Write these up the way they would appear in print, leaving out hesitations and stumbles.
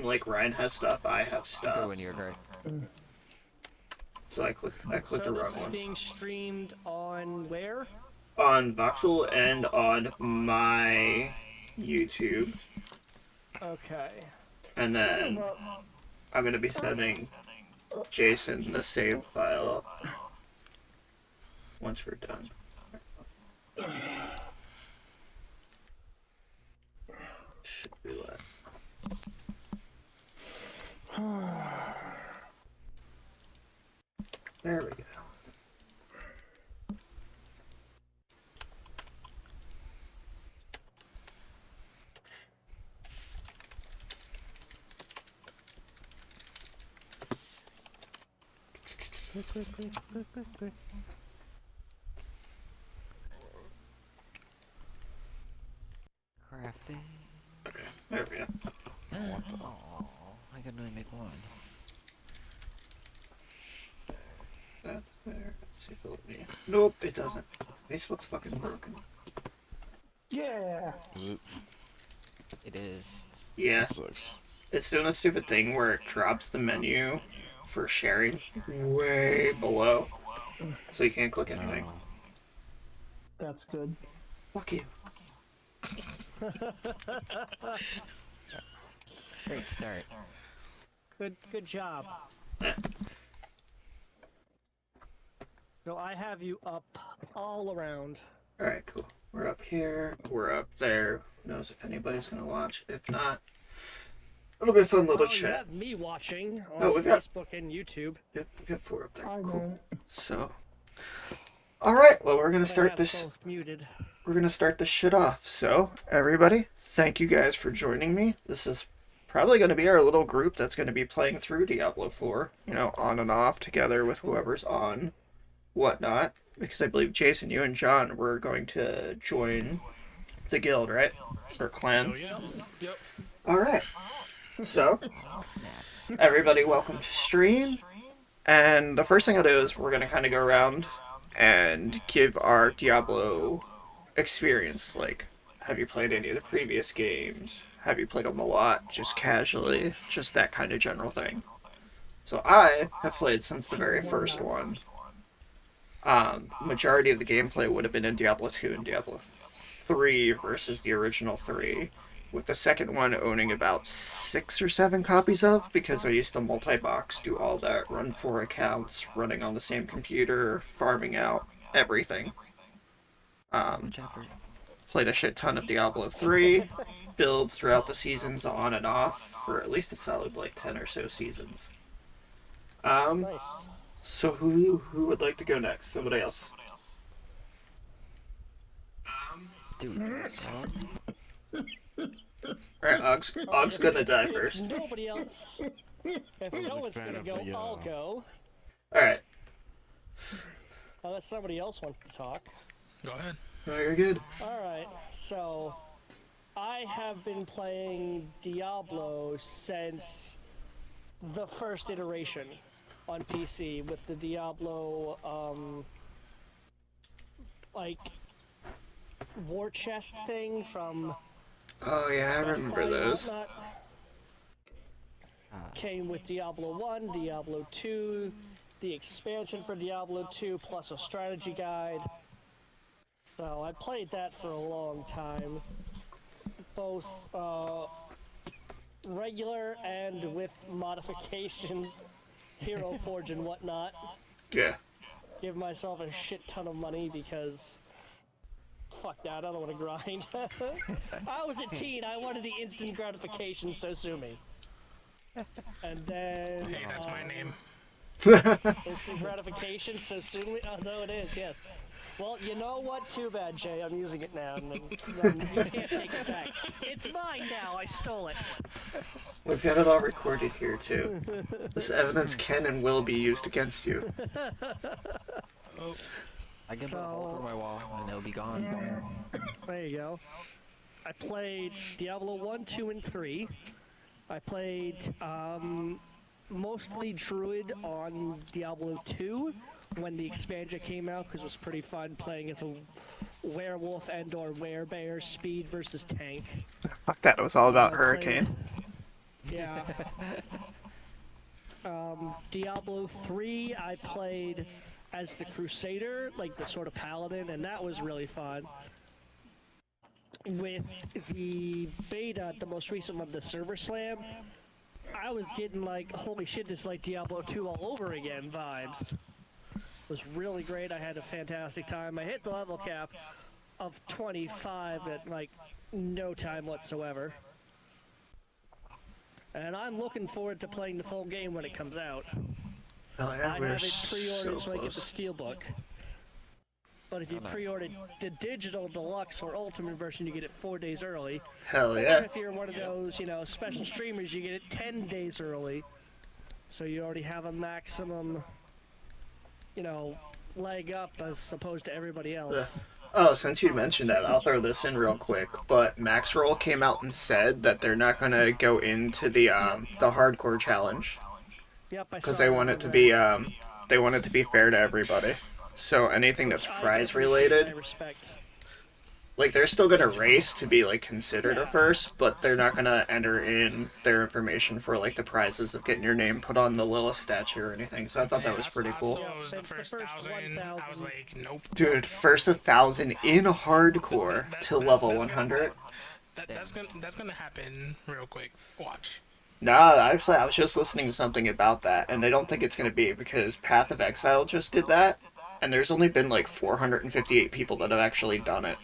Like Ryan has stuff, I have stuff. When you're great. So I clicked the wrong ones. Being streamed on where? On Voxel and on my YouTube. Okay. And then I'm gonna be sending Jason the save file once we're done. Should be left. There we go. Quick. Crafting. Okay, there we go. Oh, I can only make one. That's there. Let's see if it'll let me. Nope, it doesn't. Facebook's fucking broken. Yeah. Is it? It is. Yeah. That sucks. It's doing a stupid thing where it drops the menu for sharing way below. So you can't click anything. No. That's good. Fuck you. Great start. Good job. Eh. So I have you up all around. Alright, cool. We're up here, we're up there. Who knows if anybody's gonna watch. If not, it'll be a fun little You chat. have me watching on Oh, we've got- Facebook and YouTube. Yep, we got 4 up there. I Cool. know. So, alright, well, we're gonna But I start have this. both muted. We're gonna start this shit off. So, everybody, thank you guys for joining me. This is probably gonna be our little group that's gonna be playing through Diablo 4, you know, on and off together with whoever's on, whatnot. Because I believe Jason, you and John were going to join the guild, right? Or clan. Oh yeah. Yep. Alright. So, everybody, welcome to stream. And the first thing I'll do is we're gonna kind of go around and give our Diablo experience. Like, have you played any of the previous games? Have you played them a lot, just casually? Just that kind of general thing. So I have played since the very first one. Majority of the gameplay would have been in Diablo 2 and Diablo 3 versus the original 3, with the second one owning about 6 or 7 copies of, because I used to multi-box, do all that, run 4 accounts, running on the same computer, farming out, everything. Much effort. Played a shit ton of Diablo 3, builds throughout the seasons on and off, for at least a solid like 10 or so seasons. Nice. So who would like to go next? Somebody else. Dude. Alright, Og's gonna die first. Nobody else. If no one's fan gonna of go, the, I'll go. Alright. Unless somebody else wants to talk. Go ahead. No, you're good. Alright, so I have been playing Diablo since the first iteration on PC with the Diablo, like, war chest thing from Oh yeah, I Best remember Buy and those. whatnot. Came with Diablo 1, Diablo 2, the expansion for Diablo 2, plus a strategy guide. So I played that for a long time, both regular and with modifications, Hero Forge and whatnot. Yeah. Give myself a shit ton of money because fuck that, I don't want to grind. I was a teen, I wanted the instant gratification, so sue me. And then Hey, that's my name. instant gratification, so sue me. Oh no, it is, yes. Well, you know what? Too bad, Jay. I'm using it now. And you can't take it back. It's mine now. I stole it. We've got it all recorded here too. This evidence can and will be used against you. Oh. I can put a hole through my wall and it'll be gone. There you go. I played Diablo 1, 2, and 3. I played mostly Druid on Diablo 2 when the expansion came out because it was pretty fun playing as a werewolf and or werebear, speed versus tank. Fuck that, it was all about I Hurricane. Yeah. Diablo 3, I played as the Crusader, like the sort of paladin, and that was really fun. With the beta, the most recent one, the Server Slam, I was getting like, holy shit, this is like Diablo 2 all over again vibes. It was really great. I had a fantastic time. I hit the level cap of 25 at like no time whatsoever. And I'm looking forward to playing the full game when it comes out. Oh yeah, I we're have it pre-ordered so I get the close. steelbook. But if you pre-ordered the digital deluxe or ultimate version, you get it 4 days early. Hell Or yeah. if you're one of those, you know, special streamers, you get it 10 days early. So you already have a maximum, you know, leg up as opposed to everybody Yeah. else. Oh, since you mentioned that, I'll throw this in real quick. But Maxroll came out and said that they're not gonna go into the hardcore challenge Yep, I because saw that on there. they want it to be fair to everybody. So anything that's Which I can prize appreciate and I related, respect. like they're still gonna race to be like considered a Yeah. first, but they're not gonna enter in their information for like the prizes of getting your name put on the Lilith statue or anything. So I thought that was pretty I cool. saw it was the It's the first first 1,000. I was 1,000. like, nope. Dude, first 1,000 in hardcore to level 100. That's gonna happen real quick. Watch. Nah, actually, I was just listening to something about that, and they don't think it's going to be because Path of Exile just did that, and there's only been like 458 people that have actually done it.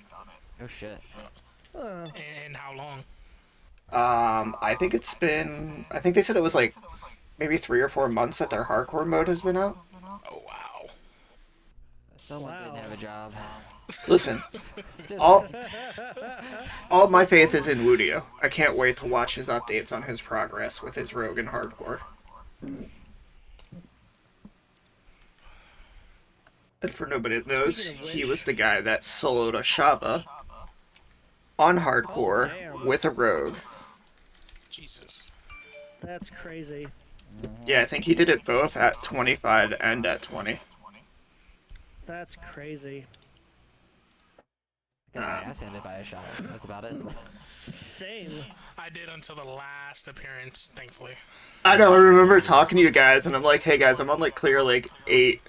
Oh shit. And how long? I think they said it was like maybe 3 or 4 months that their hardcore mode has been out. Oh wow. Someone Wow. didn't have a job. Listen, Just, all my faith is in Wudio. I can't wait to watch his updates on his progress with his rogue and hardcore. And for nobody that knows, Speaking of he which- was the guy that soloed Ashava on hardcore damn. with a rogue. Jesus. That's crazy. Yeah, I think he did it both at 25 and at 20. That's crazy. got my ass handed by a shot. That's about it. Same. I did until the last appearance, thankfully. I know, I remember talking to you guys, and I'm like, hey guys, I'm on like clear like 8.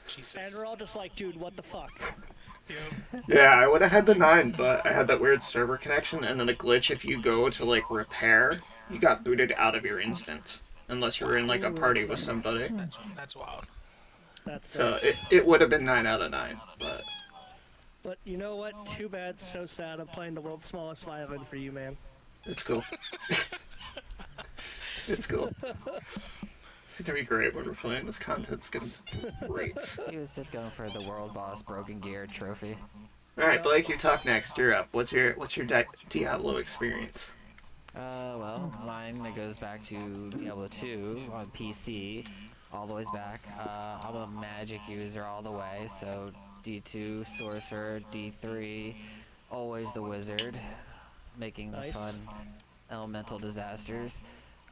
Jesus. And we're all just like, dude, what the fuck? Yep. Yeah, I would have had the 9, but I had that weird server connection, and then a glitch if you go to like repair, you got booted out of your instance. Unless you were in like a party with somebody. That's wild. That's So it would have been 9 out of 9, but But you know what? Too bad, so sad. I'm playing the world's smallest violin for you, man. it's cool. It's cool. It's gonna be great when we're playing. This content's gonna be great. He was just going for the world boss broken gear trophy. Alright, Blake, you talk next. You're up. What's your Diablo experience? Well, mine it goes back to Diablo 2 on PC, all the ways back. I'm a magic user all the way, so D2 sorcerer, D3, always the wizard, making the Nice. fun elemental disasters.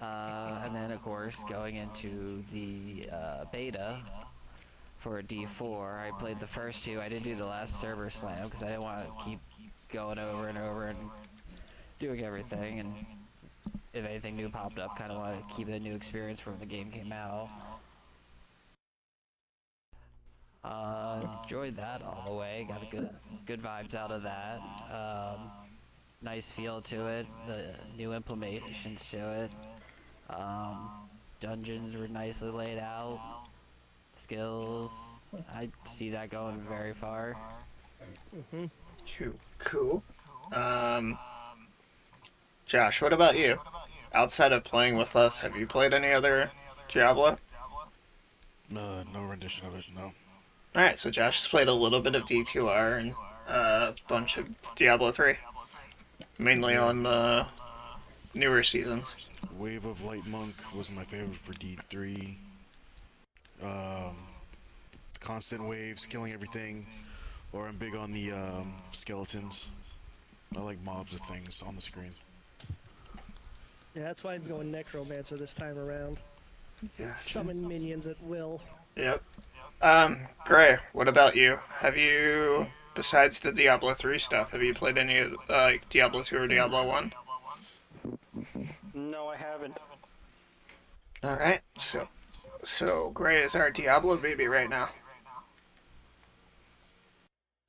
And then of course going into the beta for D4, I played the first two. I didn't do the last server slam because I didn't want to keep going over and over and doing everything, and if anything new popped up, kind of want to keep it a new experience from when the game came out. Enjoyed that all the way. Got a good vibes out of that. Nice feel to it. The new implementations to it. Dungeons were nicely laid out. Skills. I see that going very far. Cool. Josh, what about you? Outside of playing with us, have you played any other Diablo? No rendition of it, no. Alright, so Josh has played a little bit of D2R and a bunch of Diablo 3. Mainly on the newer seasons. Wave of Light Monk was my favorite for D3. Constant waves, killing everything. Or I'm big on the skeletons. I like mobs of things on the screen. Yeah, that's why I'm going Necromancer this time around. Yeah. Summon minions at will. Yep. Gray, what about you? Have you, besides the Diablo 3 stuff, have you played any of like Diablo 2 or Diablo 1? No, I haven't. All right, so Gray is our Diablo baby right now.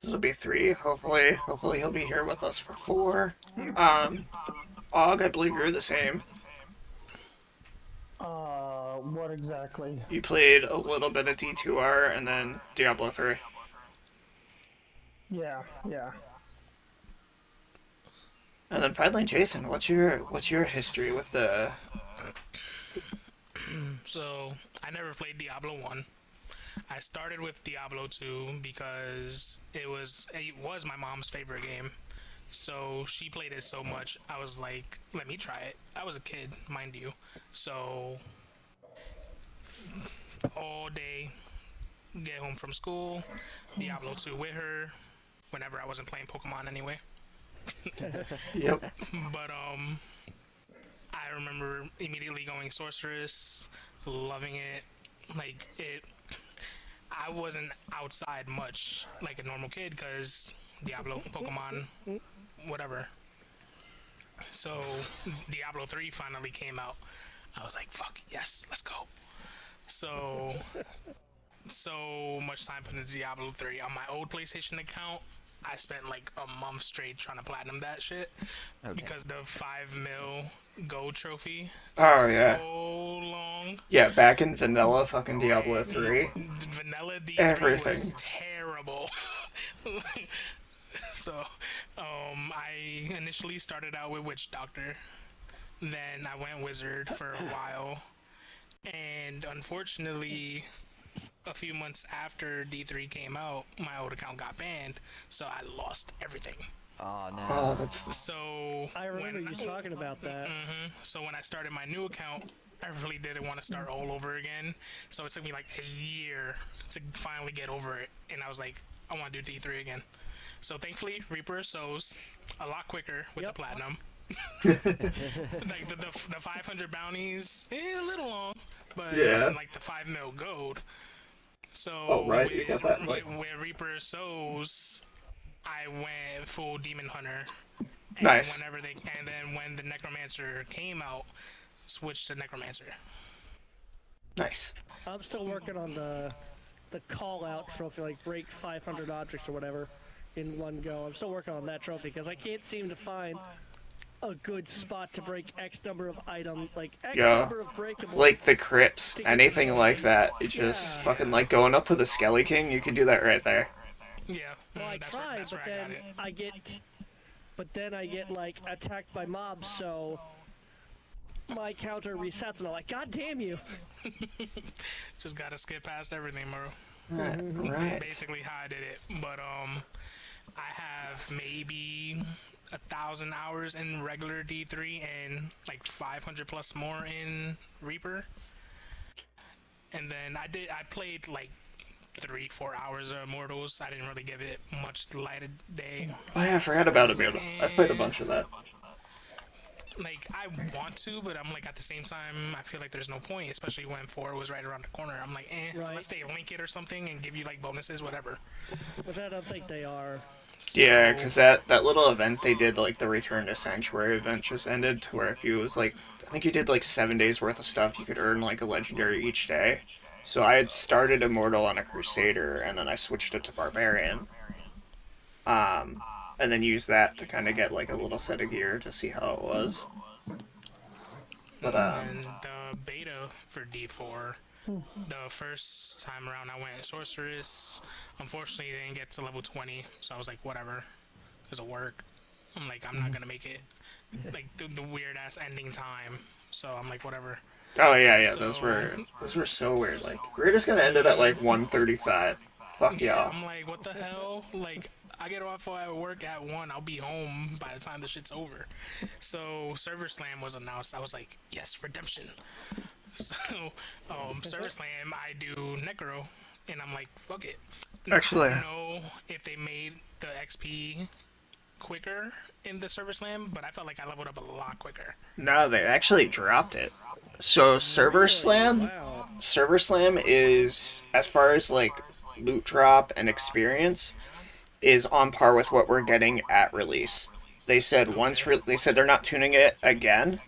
This will be 3. Hopefully he'll be here with us for 4. Og, I believe you're the same. What exactly? You played a little bit of D2R and then Diablo 3. Yeah, yeah. And then finally, Jason, what's your history with the? So I never played Diablo 1. I started with Diablo 2 because it was my mom's favorite game. So she played it so much, I was like, let me try it. I was a kid, mind you. So all day, get home from school, Diablo 2 with her, whenever I wasn't playing Pokemon anyway. Yep. But I remember immediately going Sorceress, loving it. Like it, I wasn't outside much like a normal kid because Diablo, Pokemon, whatever. So Diablo 3 finally came out. I was like, fuck, yes, let's go. So much time put into Diablo 3. On my old PlayStation account, I spent like a month straight trying to platinum that shit because the 5 mil gold trophy took Oh yeah. so long. Yeah, back in vanilla fucking Diablo 3. Vanilla D3 Everything. was terrible. So, I initially started out with Witch Doctor. Then I went Wizard for a while. And unfortunately, a few months after D3 came out, my old account got banned. So I lost everything. Oh no. Oh, that's So I remember you talking about that. So when I started my new account, I really didn't want to start all over again. So it took me like a year to finally get over it. And I was like, I want to do D3 again. So thankfully, Reaper of Souls, a lot quicker with the platinum. Like the 500 bounties, a little long, but Yeah. like the 5 mil gold. So Oh, right, you got that, like- with Reaper of Souls, I went full Demon Hunter. And Nice. and then when the Necromancer came out, switched to Necromancer. nice. I'm still working on the call out trophy, like break 500 objects or whatever in one go. I'm still working on that trophy because I can't seem to find a good spot to break X number of items, like X Yeah. number of breakables. Like the crypts, anything like that. It's just Yeah. fucking like going up to the Skelly King. You can do that right there. Yeah. Well, I that's tried, that's but where I got then it. I get like attacked by mobs, so my counter resets, and I'm like, God damn you! Just gotta skip past everything, bro. Right. Basically how I did it. But I have maybe 1,000 hours in regular D3 and like 500 plus more in Reaper. And then I played like 3-4 hours of Immortals. I didn't really give it much light of day. Oh yeah, I forgot about Immortal. I played a bunch of that. Like I want to, but I'm like at the same time I feel like there's no point, especially when 4 was right around the corner. I'm like, Right. let's say link it or something and give you like bonuses, whatever. Which I don't think they are. Yeah, because that little event they did, like the Return to Sanctuary event, just ended to where if you was like, I think you did like 7 days worth of stuff, you could earn like a legendary each day. So I had started Immortal on a Crusader, and then I switched it to Barbarian. And then used that to kind of get like a little set of gear to see how it was. But and the beta for D4, the first time around I went Sorceress. Unfortunately, I didn't get to level 20, so I was like, whatever, it'll work. I'm like, I'm not gonna make it. Like the weird ass ending time. So I'm like, whatever. oh yeah, So- those were so weird. Like we're just gonna end it at like 135. Fuck Yeah, y'all. I'm like, what the hell? Like, I get off at work at 1, I'll be home by the time the shit's over. So, Server Slam was announced. I was like, yes, redemption. So, Server Slam, I do Necro, and I'm like, fuck it. Actually- I don't know if they made the XP quicker in the Server Slam, but I felt like I leveled up a lot quicker. No, they actually dropped it. So Server Slam, Wow. Server Slam is, as far as like loot drop and experience, is on par with what we're getting at release. They said they said they're not tuning it again,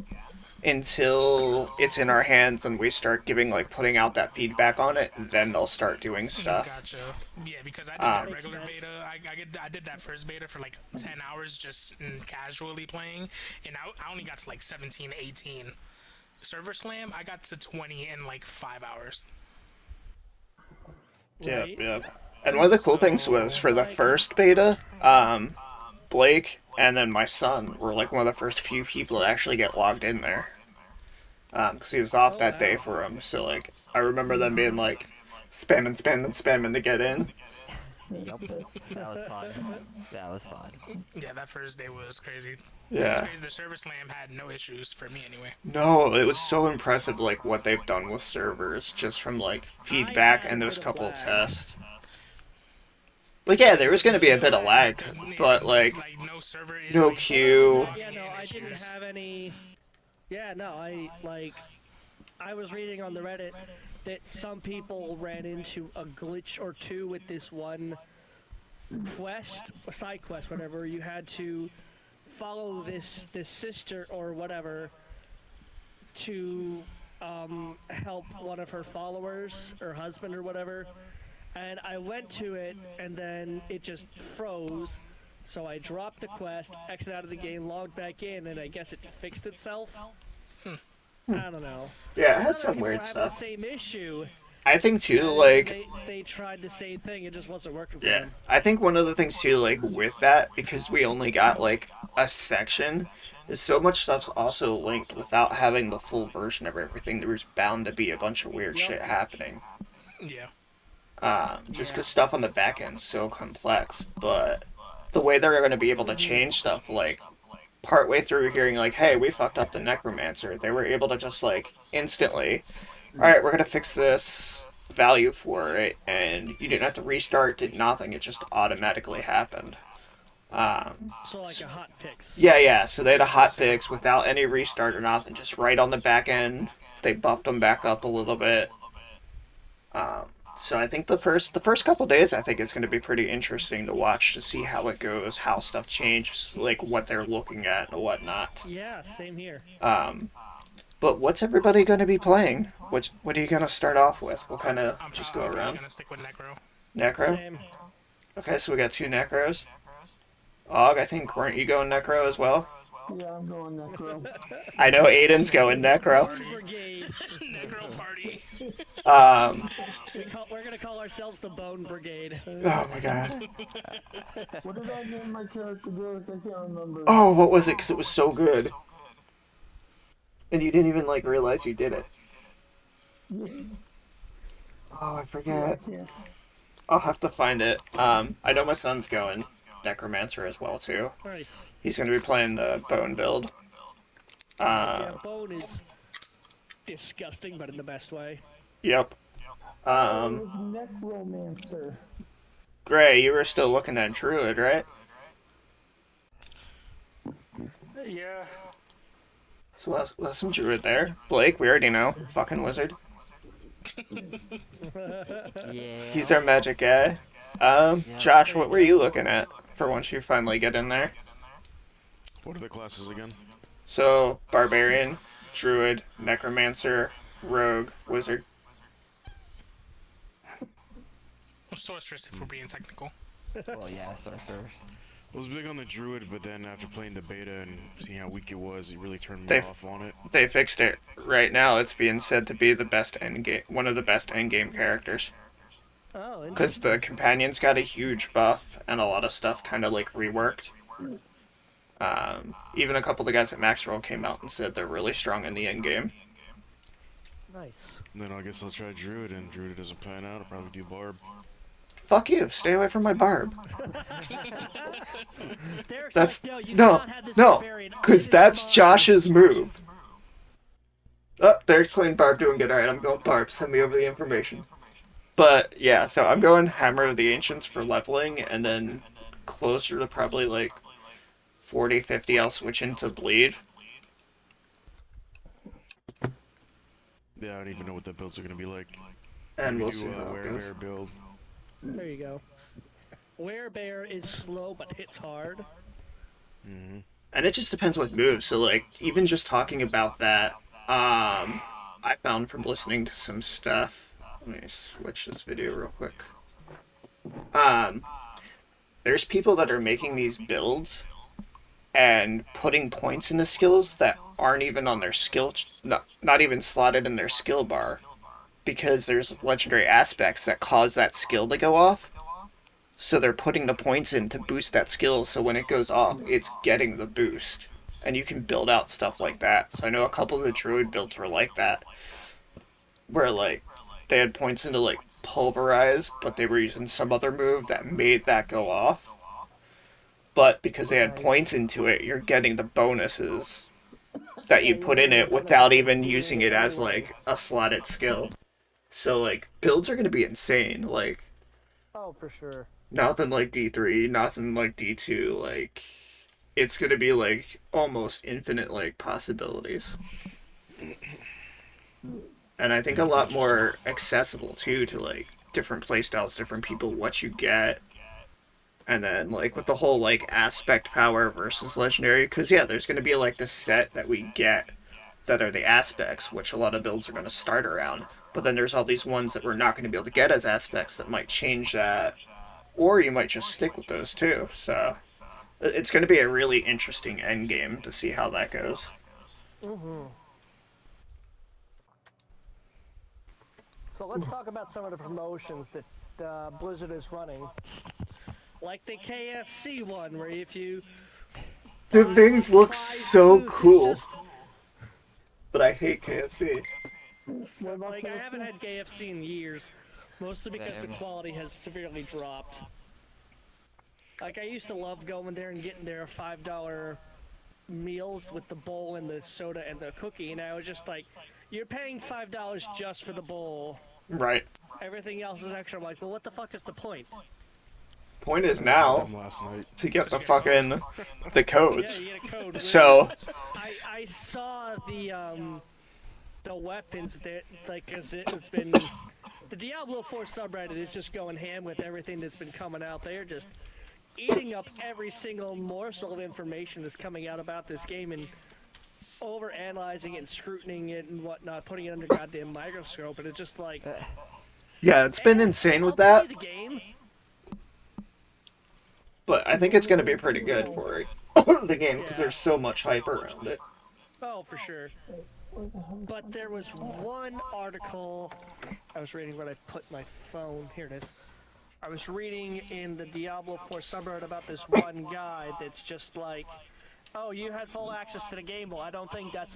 until it's in our hands and we start giving like putting out that feedback on it, and then they'll start doing stuff. Gotcha. Yeah, because I did that Um, Makes regular sense. beta. I did that first beta for like 10 hours just casually playing, and I only got to like 17, 18. Server Slam, I got to 20 in like 5 hours. yep, Right. yep. And one of the cool things was So, for the Like, first beta, Blake and then my son were like one of the first few people to actually get logged in there. Because he was off oh that day wow. for him. So like, I remember them being like spamming, spamming, spamming to get in. Yep. That was fun. That was fun. yeah, that first day was crazy. It's Yeah. crazy. The Server Slam had no issues for me anyway. No, it was so impressive, like what they've done with servers, just from like I feedback had a and those bit of couple lag. tests. Like, yeah, there Like, was going to be a bit of lag, but like like no server, no like queue. Yeah, logging no, in I didn't issues. have any. Yeah, no, I was reading on the Reddit that some people ran into a glitch or two with this one quest, a side quest, whatever. You had to follow this sister or whatever to help one of her followers or husband or whatever. And I went to it, and then it just froze. So I dropped the quest, exited out of the game, logged back in, and I guess it fixed itself. I don't know. Yeah, it But had other some people were weird having the stuff. same issue, I think too, and like, they tried the same thing. It just wasn't working for yeah, them. I think one of the things too, like with that, because we only got like a section, is so much stuff's also linked without having the full version of everything. There was bound to be a bunch of weird Yep. shit happening. Yeah. Just Yeah. because stuff on the back end's so complex, but the way they're going to be able to change stuff, like partway through hearing like, "Hey, we fucked up the necromancer," they were able to just like instantly, "All right, we're gonna fix this value for it," and you didn't have to restart, did nothing. It just automatically happened. Um, So like a hot fix. yeah, yeah. So they had a hot Gotcha. fix without any restart or nothing, just right on the back end. They buffed them back up a little bit. So I think the first couple days, I think it's going to be pretty interesting to watch to see how it goes, how stuff changes, like what they're looking at and whatnot. Yeah, same here. Um, but what's everybody going to be playing? What are you going to start off with? We'll kind of just go I'm probably around. gonna stick with Necro. Necro. Same. Okay, so we got two Necros. Og, I think weren't you going Necro as well? Yeah, I'm going Necro. I know Aiden's going Necro. Bone Brigade. Necro party. Um, We're gonna call ourselves the Bone Brigade. oh my god. What did I name my character, Derrick? I can't remember. Oh, what was it? Because it was so good, and you didn't even like realize you did it. Yeah, Oh, I I forget. can't. I'll have to find it. I know my son's going Necromancer as well too. Nice. He's going to be playing the Bone build. Yeah, Bone is disgusting, but in the best way. Yep. It Um, was Necromancer. Gray, you were still looking at Druid, right? Yeah. So we'll have some Druid there. Blake, we already know. Fucking wizard. Yeah. He's our magic guy. Josh, what were you looking at for once you finally get in there? What are the classes again? So, Barbarian, Druid, Necromancer, Rogue, Wizard. Sorceress, if we're being technical. Well, yeah, sorcerers. I was big on the druid, but then after playing the beta and seeing how weak it was, it really turned me They- off on it. They fixed it. Right now, it's being said to be the best endgame, one of the best endgame characters. Oh, Because the companions got a huge buff and a lot of stuff kind of like reworked. Even a couple of the guys at Maxwell came out and said they're really strong in the end game. nice. And then I guess I'll try druid, and druid doesn't pan out. I'll probably do barb. Fuck you! Stay away from my barb. Derek's That's like, no, you no, cannot have this no, barbarian. because This is that's mine." Josh's move. Oh, Derek's playing barb, doing good. All right, I'm going barb. Send me over the information. But yeah, so I'm going Hammer of the Ancients for leveling, and then closer to probably like 40, 50, I'll switch into bleed. Yeah, I don't even know what the builds are gonna be like. And Maybe we'll do see a how it goes. werebear build. There you go. Werebear is slow but hits hard. Mm-hmm. And it just depends what moves. So like even just talking about that, I found from listening to some stuff. Let me switch this video real quick. Um, there's people that are making these builds and putting points into skills that aren't even on their skill, not even slotted in their skill bar, because there's legendary aspects that cause that skill to go off. So they're putting the points in to boost that skill, so when it goes off, it's getting the boost. And you can build out stuff like that. So I know a couple of the druid builds were like that, where like they had points into like pulverize, but they were using some other move that made that go off. But because they had Nice. points into it, you're getting the bonuses that you Yeah, put you're in getting it the without benefits of even using using it it as anyway. like a slotted skill. So like builds are gonna be insane. Like Oh, for sure. nothing like D3, nothing like D2. Like it's gonna be like almost infinite like possibilities. And I think a Yeah, lot interesting. more accessible too to like different playstyles, different people, what you get. And then like with the whole like aspect power versus legendary, because yeah, there's gonna be like the set that we get that are the aspects, which a lot of builds are going to start around. But then there's all these ones that we're not going to be able to get as aspects that might change that, or you might just stick with those too. So it's going to be a really interesting end game to see how that goes. Mm-hmm. So let's talk about some of the promotions that Blizzard is running. Like the KFC one, where if you The buy things look five so foods, it's cool, just but I hate KFC. What about like I haven't KFC? had KFC in years, mostly because the Same. quality has severely dropped. Like I used to love going there and getting their $5 meals with the bowl and the soda and the cookie, and I was just like, you're paying $5 just for the bowl. Right. Everything else is extra. I'm like, well, what the fuck is the point? Point is I just had now them last night. to get Because the you get codes. fucking the Yeah, codes. you get a code. Literally. So I saw the weapons that like cause it's been the Diablo 4 subreddit is just going ham with everything that's been coming out. They're just eating up every single morsel of information that's coming out about this game and over analyzing it and scrutinizing it and whatnot, putting it under goddamn microscope, and it's just like, yeah, it's been eh, insane I'll with that, play the game. but I think it's going to be pretty good for it. The game because Yeah. there's so much hype around it. Oh, for sure. But there was one article I was reading when I put my phone. Here it is. I was reading in the Diablo 4 subreddit about this one guy that's just like, oh, you had full access to the game. Well, I don't think that's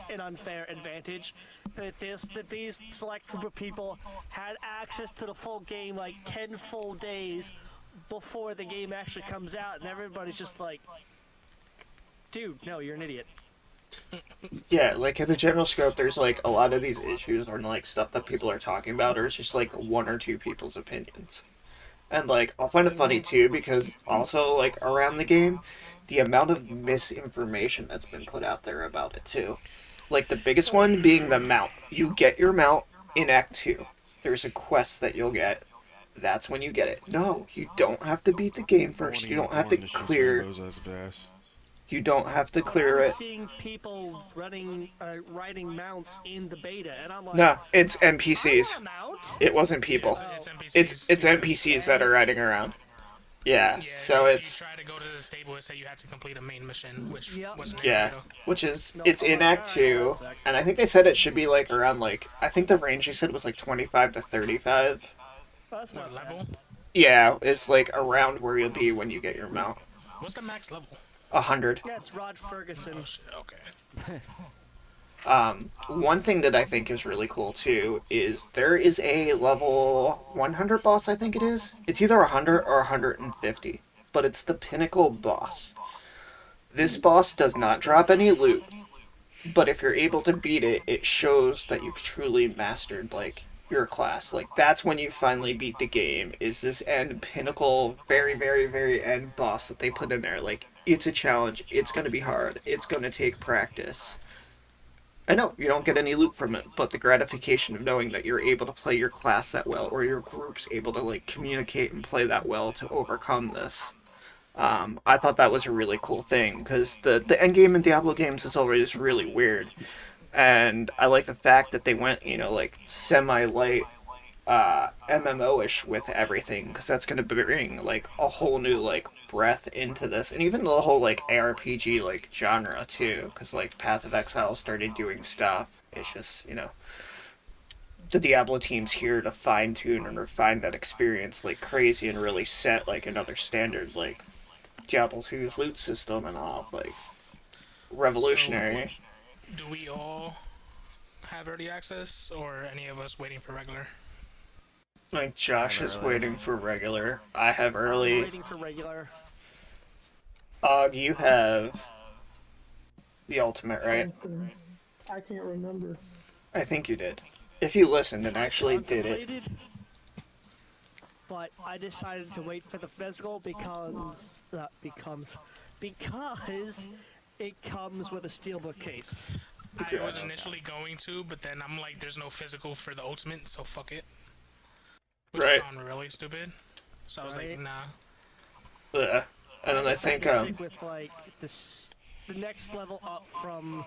an unfair advantage. That these select group of people had access to the full game like 10 full days before the game actually comes out, and everybody's just like, dude, no, you're an idiot. Yeah, like as a general scope, there's like a lot of these issues or like stuff that people are talking about, or it's just like one or two people's opinions. And like I'll find it funny too because also like around the game, the amount of misinformation that's been put out there about it too. Like the biggest one being the mount. You get your mount in Act 2. There's a quest that you'll get. That's when you get it. No, you don't have to beat the game I want first. a You don't have to unicorn that shoots clear. rainbows as vast. You don't have to I clear was it. seeing people riding mounts in the beta, and I'm like, No, it's I want NPCs. a mount. It wasn't Yeah, people. it's It's NPCs. it's Yeah. NPCs that are riding around. Yeah, Yeah, so if it's you try to go to the stable, it said you had to complete a main mission, which Yep. wasn't yeah, in the beta. which is No, it's I'm in like, Act alright, well, 2, that sucks. and I think they said it should be like around like I think the range they said was like 25 to 35. Oh, that's What not level? bad. Yeah, it's like around where you'll be when you get your mount. What's the max level? 100. Yeah, it's Rod Ferguson. Oh shit. Okay. One thing that I think is really cool too is there is a level 100 boss, I think it is. It's either 100 or 150, but it's the pinnacle boss. This boss does not drop any loot, but if you're able to beat it, it shows that you've truly mastered like your class. Like that's when you finally beat the game. Is this end pinnacle, very, very, very end boss that they put in there? Like it's a challenge. It's gonna be hard. It's gonna take practice. I know you don't get any loot from it, but the gratification of knowing that you're able to play your class that well, or your group's able to like communicate and play that well to overcome this. I thought that was a really cool thing because the end game in Diablo games is always really weird, and I like the fact that they went, like semi light MMO-ish with everything because that's going to bring like a whole new like breath into this, and even the whole like ARPG like genre too, because like Path of Exile started doing stuff. It's just the Diablo team's here to fine tune and refine that experience like crazy and really set like another standard like Diablo 2's loot system and all like So, revolutionary. do we all have early access, or any of us waiting for regular? Like I have Josh is early. waiting for regular. I have I'm early. waiting for regular. You have the ultimate, right? Something. I can't remember. I think you did. If you listened and I actually did it. contemplated, but I decided to wait for the physical because it comes with a steelbook case. I was Gotcha. initially going to, but then I'm like, there's no physical for the ultimate, so fuck it. Which I Right. found really stupid. So I was like, Right. nah. Yeah. And then I decided think to stick with like the next level up from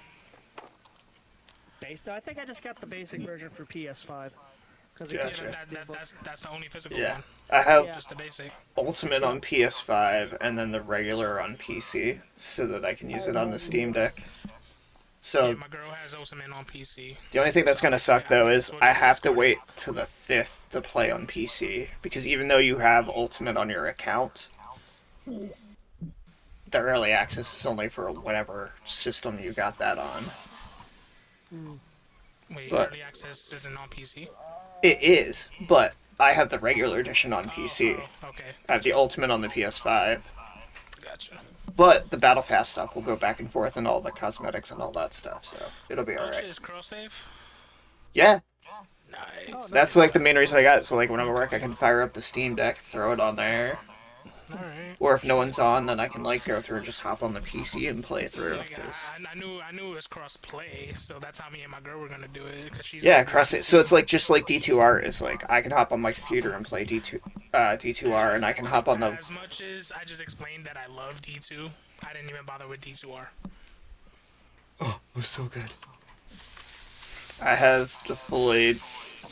base. No, I think I just got the basic version for PS5 because it Yeah, comes Gotcha. with a steelbook. that's the only physical Yeah. one. I have Yeah. Just the basic. ultimate on PS5 and then the regular on PC so that I can I use have it on the both of Steam those. Deck. Yeah, So my girl has ultimate on PC. the only thing So that's gonna suck I though is guess we'll I just have to discord it. wait to the 5th to play on PC because even though you have ultimate on your account, the early access is only for whatever system you got that on. Mm. Wait, But early access isn't on PC? it is, but I have the regular edition on Oh, PC. oh, okay, I have the gotcha, ultimate on the PS5. gotcha. But the battle pass stuff will go back and forth and all the cosmetics and all that stuff, so it'll be Oh alright. shit, is cross save? Yeah, Oh, Nice. that's nice. like the main reason I got it. So like when I'm at work I can fire up the Steam Deck, throw it on there. Alright. Or if no one's on, then I can like go through and just hop on the PC and play through. Like I knew it was cross play, so that's how me and my girl were gonna do it, cause she's Yeah, gonna be on cross it. So PC. it's like just like D2R is like I can hop on my computer and play D2R, and I can hop on the. As much as I just explained that I love D2, I didn't even bother with D2R. Oh, it was so good. I have the fully.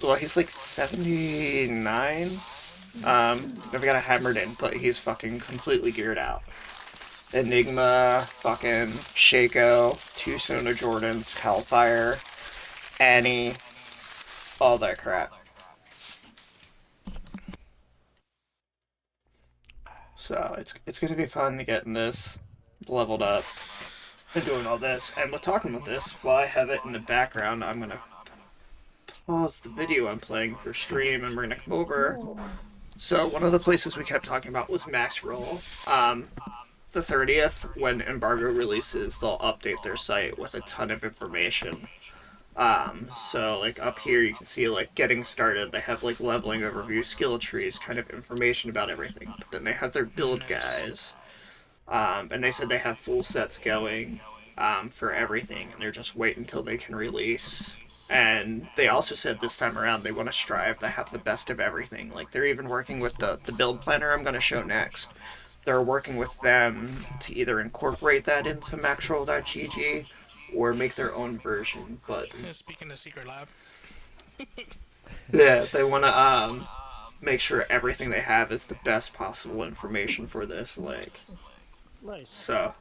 Well, he's like 79. I've got a hammered in, but he's fucking completely geared out. Enigma, fucking Shaco, two Sona Jordans, Hellfire, Annie, all that crap. So it's gonna be fun to getting this leveled up and doing all this. And with talking with this, while I have it in the background, I'm gonna pause the video I'm playing for stream, and we're gonna come over. So one of the places we kept talking about was Max Roll. The 30th, when Embargo releases, they'll update their site with a ton of information. So like up here you can see like getting started, they have like leveling overview, skill trees, kind of information about everything. But then they have their build Nice. guides. And they said they have full sets going for everything, and they're just waiting until they can release. And they also said this time around they want to strive to have the best of everything. Like they're even working with the build planner I'm going to show next. They're working with them to either incorporate that into maxroll.gg or make their own version. But Speaking of Secret Lab, yeah, they want to make sure everything they have is the best possible information for this. Like Nice. so,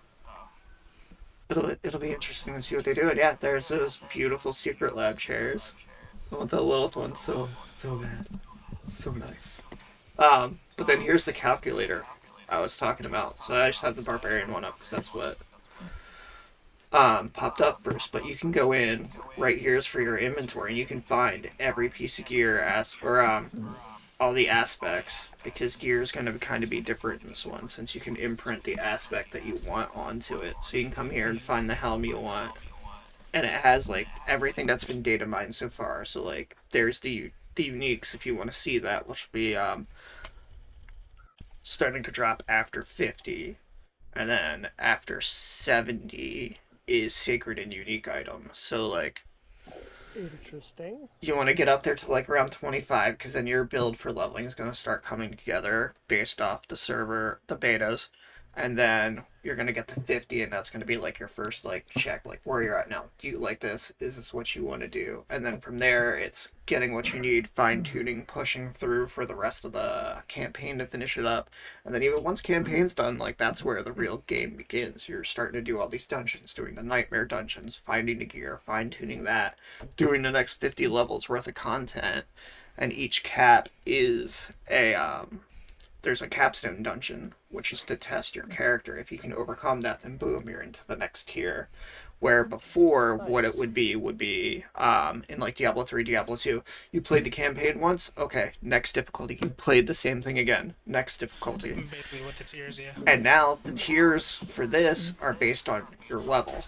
it'll be interesting to see what they do. And yeah, there's those beautiful secret lab chairs. I want the Lilith one so bad, so nice. But then here's the calculator I was talking about. So I just have the barbarian one up because that's what popped up first. But you can go in right here's for your inventory, and you can find every piece of gear as or all the aspects because gear is going to kind of be different in this one since you can imprint the aspect that you want onto it. So you can come here and find the helm you want, and it has like everything that's been data mined so far. So like there's the uniques if you want to see that, which will be starting to drop after 50, and then after 70 is sacred and unique items. So like Interesting. you want to get up there to like around 25 because then your build for leveling is going to start coming together based off the server, the betas. and then you're gonna get to 50, and that's gonna be like your first like check, like where you're at now. Do you like this? Is this what you want to do? And then from there, it's getting what you need, fine tuning, pushing through for the rest of the campaign to finish it up. And then even once campaign's done, like that's where the real game begins. You're starting to do all these dungeons, doing the nightmare dungeons, finding the gear, fine tuning that, doing the next 50 levels worth of content, and each cap is a there's a capstone dungeon, which is to test your character. If you can overcome that, then boom, you're into the next tier. Where before, Nice. what it would be in like Diablo 3, Diablo 2, you played the campaign once, okay, next difficulty. You played the same thing again, next difficulty. Basically with the tiers, yeah. And now the tiers for this are based on your level.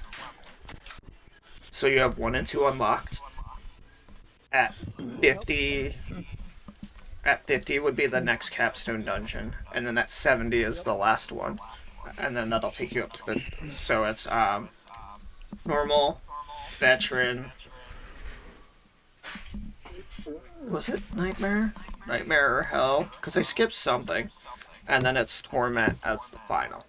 So you have 1 and 2 unlocked. At 50, at 50 would be the next capstone dungeon, and then at 70 is the last one, and then that'll take you up to the, so it's normal, veteran, was it nightmare or hell, because I skipped something, and then it's torment as the final.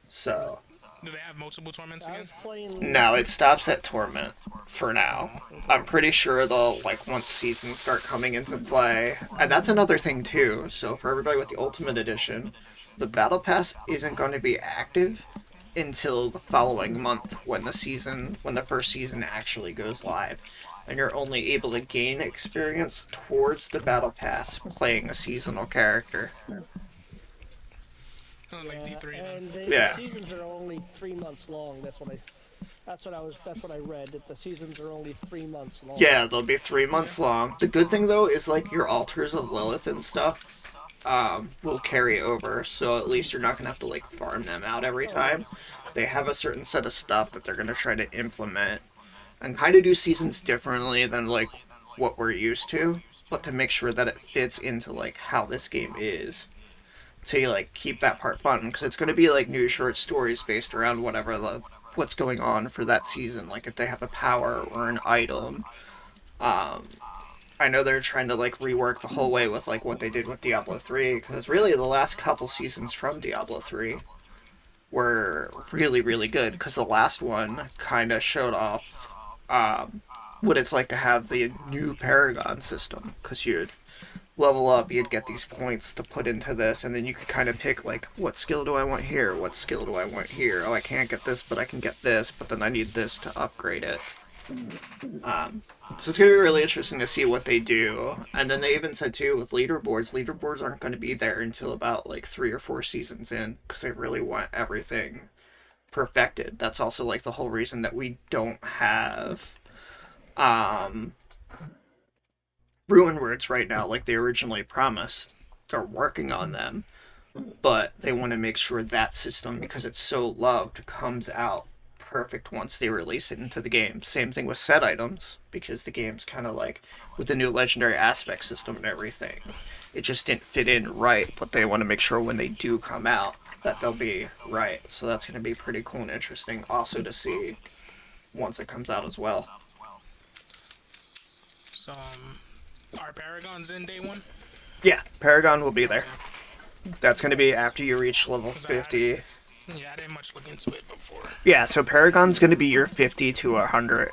So Do they have multiple torments I again? was playing. no, it stops at torment for now. I'm pretty sure they'll, like, once seasons start coming into play, and that's another thing too. So for everybody with the Ultimate Edition, the Battle Pass isn't going to be active until the following month when the first season actually goes live, and you're only able to gain experience towards the Battle Pass playing a seasonal character. Oh, like D3 then. And the Yeah. seasons are only 3 months long. That's what I read. That the seasons are only 3 months long. Yeah, they'll be 3 months long. The good thing though is like your altars of Lilith and stuff will carry over, so at least you're not gonna have to like farm them out every time. They have a certain set of stuff that they're gonna try to implement and kind of do seasons differently than like what we're used to, but to make sure that it fits into like how this game is. So you like keep that part fun because it's gonna be like new short stories based around what's going on for that season. Like if they have a power or an item. Um, I know they're trying to like rework the whole way with like what they did with Diablo 3 because really the last couple seasons from Diablo 3 were really really good because the last one kind of showed off what it's like to have the new Paragon system because you'd level up, you'd get these points to put into this, and then you could kind of pick like what skill do I want here, what skill do I want here. Oh, I can't get this, but I can get this, but then I need this to upgrade it. So it's gonna be really interesting to see what they do. And then they even said too with leaderboards aren't going to be there until about like 3 or 4 seasons in because they really want everything perfected. That's also like the whole reason that we don't have um ruin words right now like they originally promised. They're working on them, but they want to make sure that system, because it's so loved, comes out perfect once they release it into the game. Same thing with set items, because the game's kind of like with the new legendary aspect system and everything. It just didn't fit in right, but they want to make sure when they do come out that they'll be right. So that's going to be pretty cool and interesting also to see once it comes out as well. So, are Paragons in day one? Yeah, Paragon will be there. That's going to be after you reach level 50. Yeah, I didn't much look into it before. Yeah, so Paragon's going to be your 50 to 100.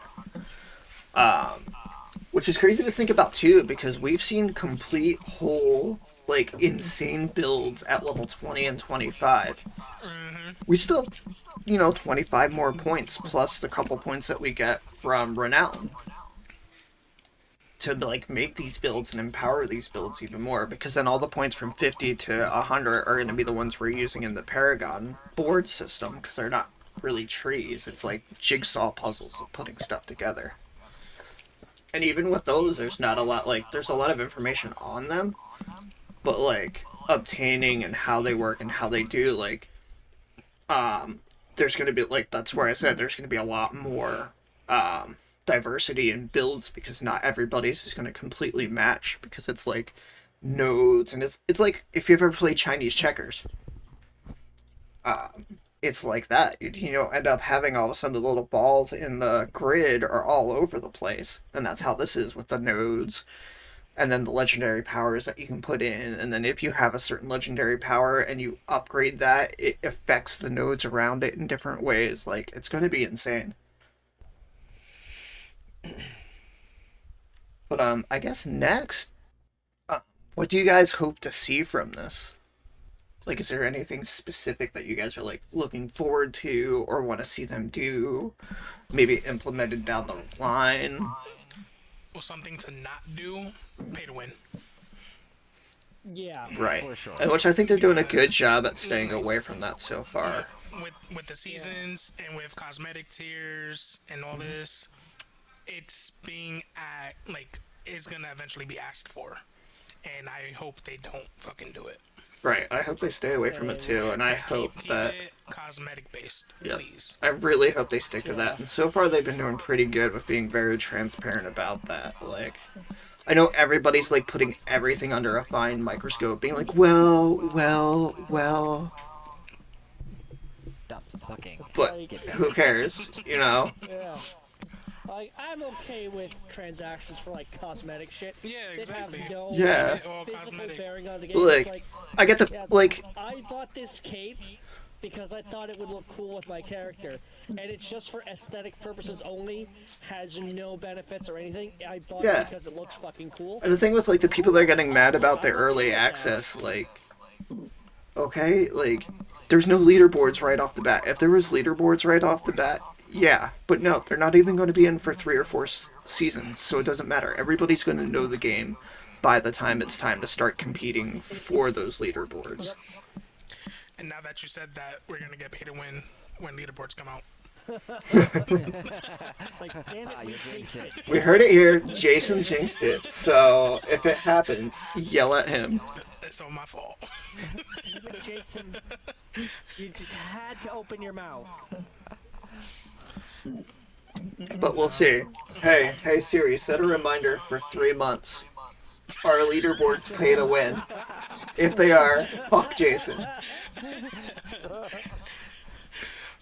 Which is crazy to think about too, because we've seen complete whole, like, insane builds at level 20 and 25. We still have, 25 more points, plus the couple points that we get from Renown to, like, make these builds and empower these builds even more, because then all the points from 50 to 100 are going to be the ones we're using in the Paragon board system, because they're not really trees. It's like jigsaw puzzles of putting stuff together. And even with those, there's not a lot, like, there's a lot of information on them, but, like, obtaining and how they work and how they do, like, there's going to be, like, that's where I said there's going to be a lot more, diversity in builds, because not everybody's is going to completely match, because it's, like, nodes, and it's like, if you've ever played Chinese checkers, it's like that. End up having all of a sudden the little balls in the grid are all over the place, and that's how this is with the nodes and then the legendary powers that you can put in, and then if you have a certain legendary power and you upgrade that, it affects the nodes around it in different ways. Like, it's going to be insane. But I guess next, what do you guys hope to see from this? Like, is there anything specific that you guys are like looking forward to or want to see them do? Maybe implemented down the line. Well, something to not do, pay to win. Yeah. Right. For sure. And which I think they're doing a good job at staying away from that so far. With the seasons and with cosmetic tiers and all this, it's being it's gonna eventually be asked for, and I hope they don't fucking do it. Right. I hope they stay away from it too, and I hope Keep that. it cosmetic based, Yeah. please. I really hope they stick to that. And so far, they've been doing pretty good with being very transparent about that. Like, I know everybody's like putting everything under a fine microscope, being like, well. Stop sucking. But Like, who cares? You know? yeah. Like, I'm okay with transactions for, like, cosmetic shit. Yeah, That exactly. have no Yeah. All physical cosmetic. bearing on the game. But, like, It's like, I get the yeah, like. I bought this cape because I thought it would look cool with my character, and it's just for aesthetic purposes only, has no benefits or anything. I bought Yeah. it because it looks fucking cool. And the thing with like the people that are getting mad about the early access, like, okay, like, there's no leaderboards right off the bat. If there was leaderboards right off the bat, yeah, but no, they're not even going to be in for 3 or 4 seasons, so it doesn't matter. Everybody's going to know the game by the time it's time to start competing for those leaderboards. And now that you said that, we're gonna get paid to win when leaderboards come out. It's like, damn it, we You jinxed jinxed it. it. We heard it here. Jason jinxed it, so if it happens, yell at him. It's all my fault. Even Jason, you just had to open your mouth. But we'll see. Hey Siri, set a reminder for 3 months. Are leaderboards pay to win? If they are, fuck Jason.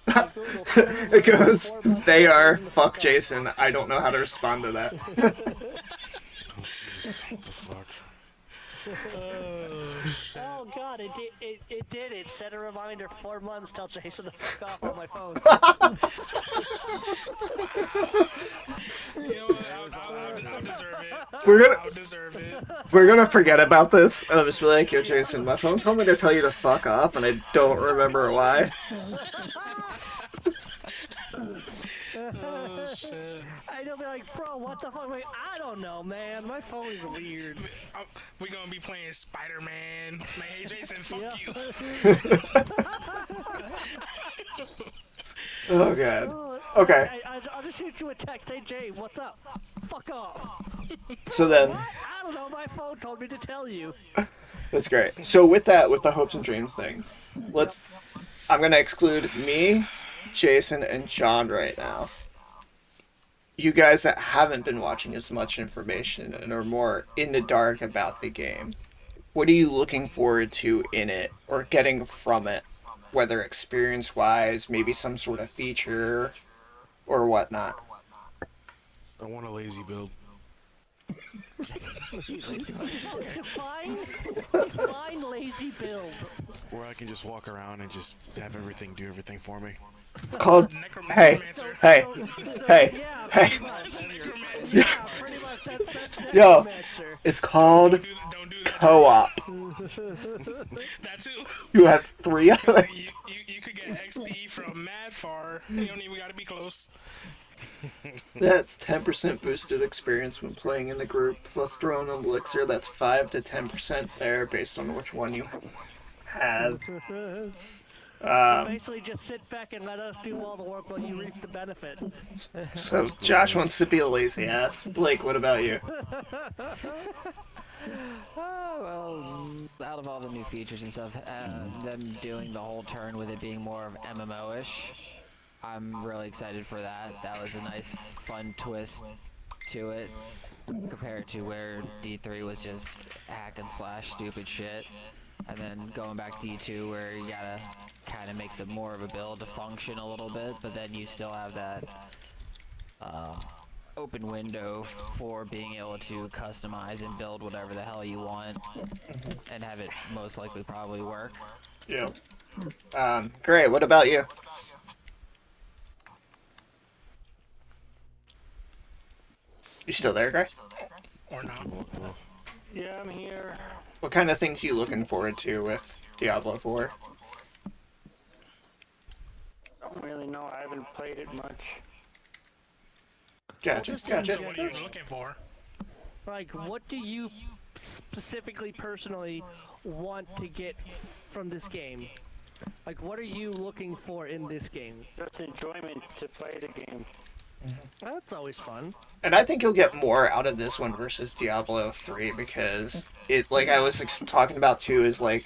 It goes, they are, fuck Jason. I don't know how to respond to that. What the fuck? Oh shit. Oh god, it did. It set a reminder 4 months. Tell Jason to fuck off on my phone. You know what? I'll deserve it. I'll deserve it. We're gonna forget about this, and I'll just be like, yo Jason, my phone told me to tell you to fuck off, and I don't remember why. Oh shit. And you'll be like, bro, what the fuck? I'm like, I don't know, man. My phone is weird. We gonna be playing Spider-Man. Like, hey Jason, fuck Yeah. you. Oh god. Oh, Okay. I'll just shoot you a text. Hey Jay, what's up? Fuck off. So then, What? I don't know. My phone told me to tell you. that's great. So with that, with the hopes and dreams things, I'm gonna exclude me, Jason, and John right now. You guys that haven't been watching as much information and are more in the dark about the game, what are you looking forward to in it or getting from it? Whether experience-wise, maybe some sort of feature, or whatnot. I want a lazy build. Define lazy build. Where I can just walk around and just have everything do everything for me. It's called. Hey, Necromancer. hey, hey, Yeah, hey. pretty much. Necromancer. Yeah, pretty much. That's Yo. necromancer. It's called Don't do that. co-op. That too. You have 3 other. You could get XP from mad far. You don't even gotta be close. That's 10% boosted experience when playing in the group, plus throwing an elixir. That's 5 to 10% there, based on which one you have. So basically, just sit back and let us do all the work while you reap the benefits. So Josh wants to be a lazy ass. Blake, what about you? Oh, well, out of all the new features and stuff, them doing the whole turn with it being more of MMO-ish, I'm really excited for that. That was a nice, fun twist to it, compared to where D3 was just hack and slash stupid shit. And then going back to D2 where you gotta kind of make the more of a build to function a little bit, but then you still have that open window for being able to customize and build whatever the hell you want, and have it most likely probably work. Yeah. Great. What about you? You still there, Gray? Or not. Walked off. Yeah, I'm here. What kind of things are you looking forward to with Diablo 4? I don't really know. I haven't played it much. Gotcha, just gotcha. So what are you looking for? Like, what do you specifically, personally, want to get from this game? Like, what are you looking for in this game? Just enjoyment to play the game. That's always fun. And I think you'll get more out of this one versus Diablo 3 because it, like I was talking about too, is like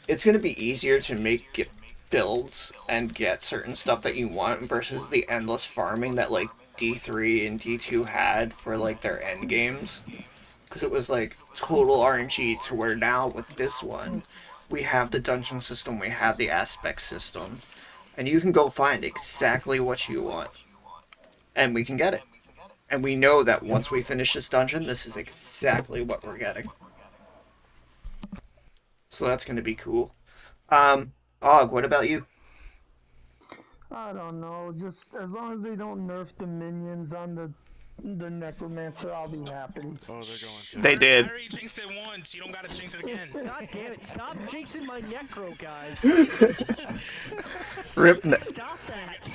it's going to be easier to make builds and get certain stuff that you want versus the endless farming that like D3 and D2 had for like their end games. Because it was like total RNG to where now with this one, we have the dungeon system, we have the aspect system, and you can go find exactly what you want. And we can get it. And we know that once we finish this dungeon, this is exactly what we're getting. So that's going to be cool. Og, what about you? I don't know. Just as long as they don't nerf the minions on the necromancer, I'll be happy. Oh, they're going to. They did. I already jinxed it once. You don't gotta jinx it again. God damn it, stop jinxing my necro, guys. Rip Stop that.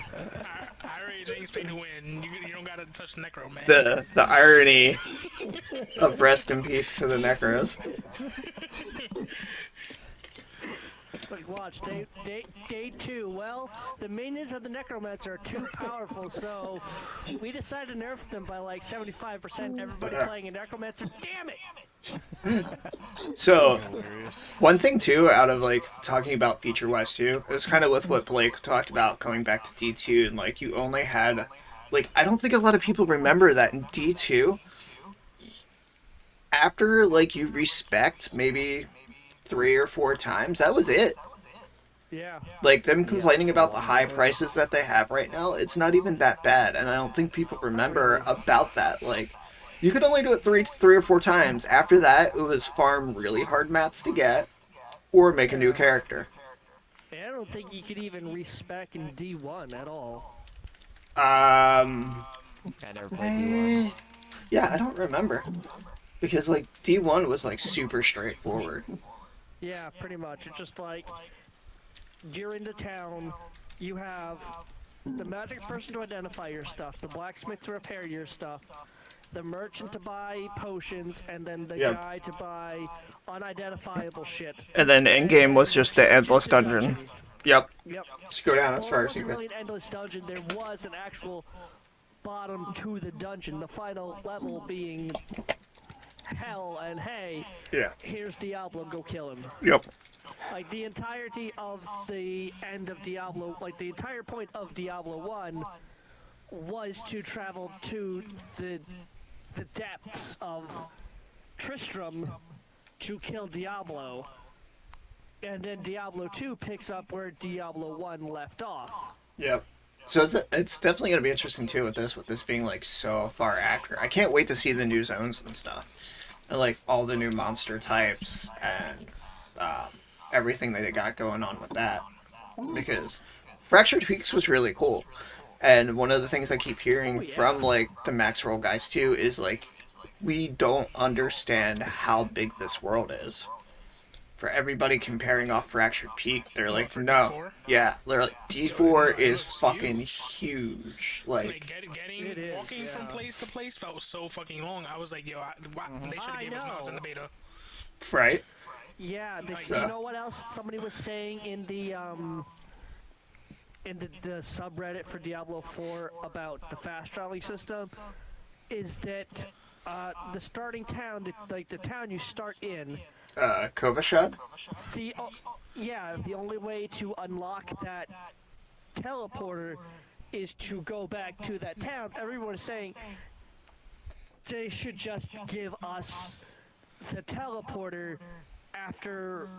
I already jinxed pay to win. You don't gotta touch the necro, man. the irony of rest in peace to the Necros. It's like, watch, day 2. Well, the minions of the necromancer are too powerful, so we decided to nerf them by like 75%. Everybody playing a necromancer. Damn it! So, Hilarious. one thing too, out of like talking about feature wise too, it was kind of with what Blake talked about going back to D2, and like you only had, like, I don't think a lot of people remember that in D2, after like you respect maybe 3 or 4 times, that was it. Yeah. Like them complaining about the high prices that they have right now, it's not even that bad, and I don't think people remember about that. Like, you could only do it three or four times. After that, it was farm really hard mats to get, or make a new character. I don't think you could even respec in D1 at all. I never played D1. Yeah, I don't remember because like D1 was like super straightforward. Yeah, pretty much. It's just like, you're in the town, you have the magic person to identify your stuff, the blacksmith to repair your stuff, the merchant to buy potions, and then the guy to buy unidentifiable shit. And then end game was just the endless dungeon. Yep. Yep. Just go down as Well, far it as you wasn't can. really an endless dungeon, there was an actual bottom to the dungeon, the final level being hell, and hey, Yeah. here's Diablo, go kill him. Yep. Like, the entirety of the end of Diablo, like, the entire point of Diablo 1 was to travel to the depths of Tristram to kill Diablo. And then Diablo 2 picks up where Diablo 1 left off. Yep. So it's definitely going to be interesting too with this being like so far accurate. I can't wait to see the new zones and stuff, and like all the new monster types and everything that they got going on with that. Because Fractured Peaks was really cool, and one of the things I keep hearing from like the Max Roll guys too is like we don't understand how big this world is. For everybody comparing off Fractured Peak, they're like, for no, D4? yeah, they're like D4 is looks fucking huge. Like, Getting It is, walking from yeah. place to place felt so fucking long. I was like, yo, they should have I given us mods in know. the beta. right? Yeah, So- you know what else somebody was saying in the subreddit for Diablo 4 about the fast traveling system? Is that the starting town, like the town you start in, Kovashad? the only way to unlock that teleporter is to go back to that town. Everyone is saying they should just give us the teleporter after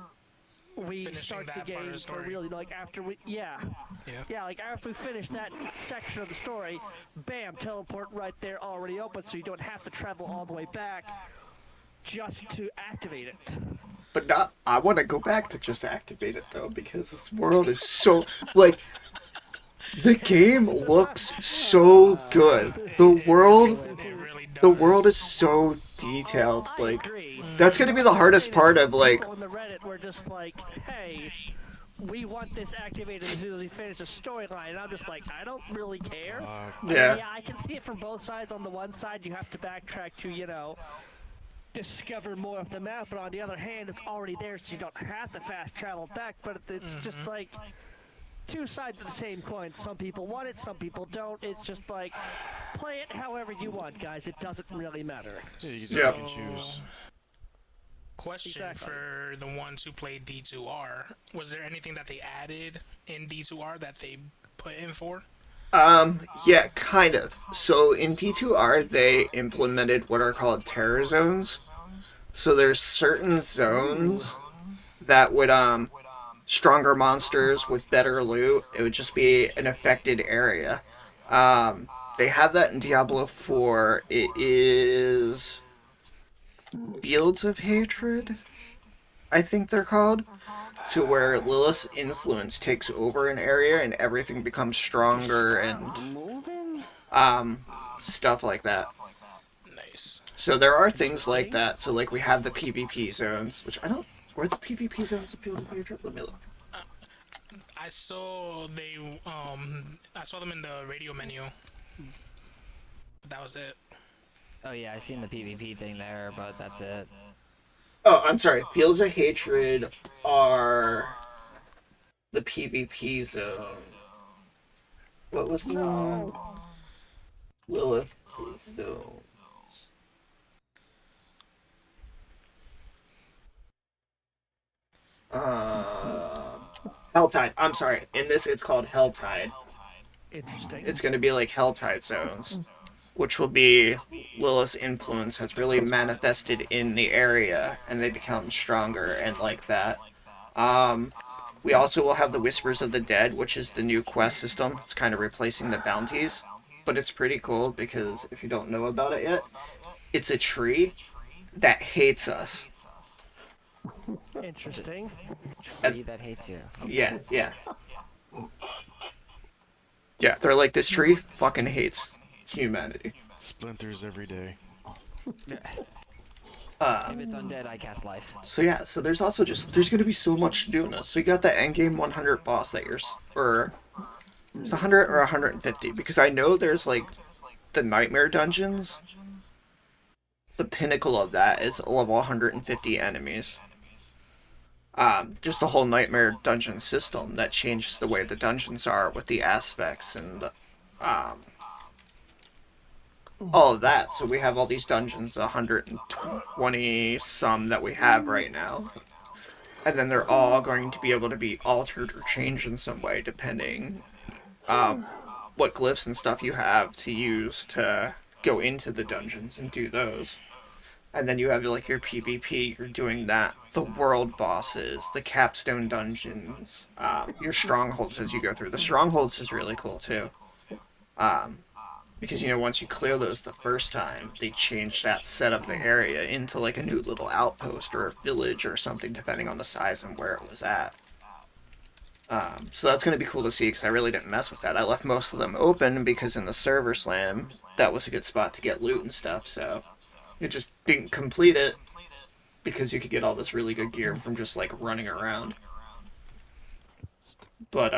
we Finishing start the that part of game the for story. really like after we Yeah. like after we finish that section of the story, bam, teleport right there already open, so you don't have to travel all the way back just to activate it. But not. I want to go back to just activate it though, because this world is so like the game looks so good. The world, It really the does. world is so Oh, detailed. I Like agree. that's gonna be the What I'm hardest saying part is of like. people on the Reddit were just like, "Hey, we want this activated as soon as we finish the storyline," and I'm just like, I don't really care. I mean, Yeah. yeah, I can see it from both sides. On the one side, you have to backtrack to, discover more of the map, but on the other hand, it's already there, so you don't have to fast travel back. But it's just like two sides of the same coin. Some people want it, some people don't. It's just like, play it however you want, guys. It doesn't really matter. Yeah, you get to Yep. pick and choose. Question Exactly. for the ones who played D2R: was there anything that they added in D2R that they put in for? Yeah, kind of. So in D2R, they implemented what are called terror zones. So there's certain zones that would stronger monsters with better loot. It would just be an affected area. They have that in Diablo 4. It is Fields of Hatred, I think they're called, to where Lilith's influence takes over an area and everything becomes stronger and stuff like that. Nice. So there are things like that. So like we have the PvP zones, which I don't. Were the PvP zones of Fields of Hatred? Let me look. I saw them in the radio menu. That was it. Oh yeah, I seen the PvP thing there, but that's it. Oh, I'm sorry. Fields of Hatred are the PvP zone. What was the one? Lilith zone. Helltide. I'm sorry. In this, it's called Helltide. Interesting. It's going to be like Helltide zones, which will be Lilith's influence has really manifested in the area, and they become stronger and like that. We also will have the Whispers of the Dead, which is the new quest system. It's kind of replacing the bounties, but it's pretty cool because if you don't know about it yet, it's a tree that hates us. Interesting. Tree that hates you. Yeah, yeah. Yeah, they're like, this tree fucking hates humanity. Splinters every day. If it's undead, I cast life. So yeah, so there's also there's gonna be so much to do in this. So you got the endgame 100 boss that or it's 100 or 150, because I know there's like the nightmare dungeons. The pinnacle of that is level 150 enemies. Just the whole nightmare dungeon system that changes the way the dungeons are with the aspects and all of that. So we have all these dungeons, 120 some that we have right now. And then they're all going to be able to be altered or changed in some way depending what glyphs and stuff you have to use to go into the dungeons and do those. And then you have like your PvP, you're doing that, the world bosses, the capstone dungeons, your strongholds as you go through. The strongholds is really cool too. Because once you clear those the first time, they change that set of the area into like a new little outpost or a village or something, depending on the size and where it was at. So that's going to be cool to see, because I really didn't mess with that. I left most of them open because in the server slam, that was a good spot to get loot and stuff, so it just didn't complete it because you could get all this really good gear from just like running around. But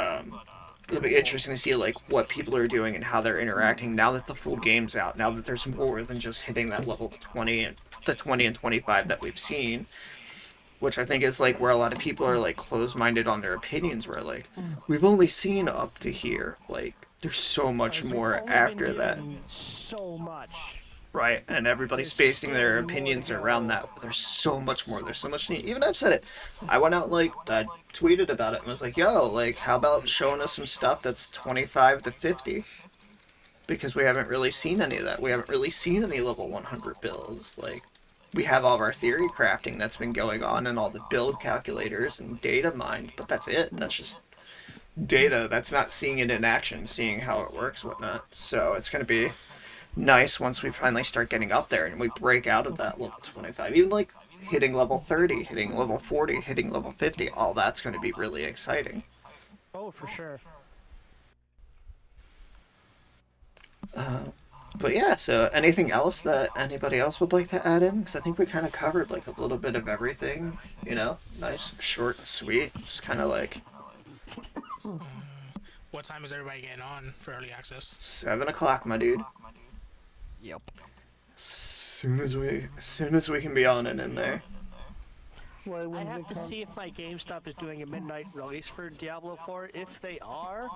it'll be interesting to see like what people are doing and how they're interacting now that the full game's out. Now that there's more than just hitting that level 20 and 25 that we've seen, which I think is like where a lot of people are like closed-minded on their opinions. Where like we've only seen up to here. Like there's so much more after that. So much. Right, and everybody's basing their opinions around that. There's so much more. There's so much. Even I've said it. I went out like I tweeted about it and was like, "Yo, like, how about showing us some stuff that's 25 to 50?" Because we haven't really seen any of that. We haven't really seen any level 100 builds. Like, we have all of our theory crafting that's been going on and all the build calculators and data mined, but that's it. That's just data. That's not seeing it in action, seeing how it works, whatnot. So it's going to be nice once we finally start getting up there and we break out of that level 25. Even like hitting level 30, hitting level 40, hitting level 50, all that's going to be really exciting. Oh, for sure. But yeah, so anything else that anybody else would like to add in? Because I think we kind of covered like a little bit of everything, you know? Nice, short and sweet. Just kind of like What time is everybody getting on for early access? 7 o'clock, my dude. Yep. Soon as we can be on and in there. Wait, I when's have it to come? see if my GameStop is doing a midnight release for Diablo 4. If they are,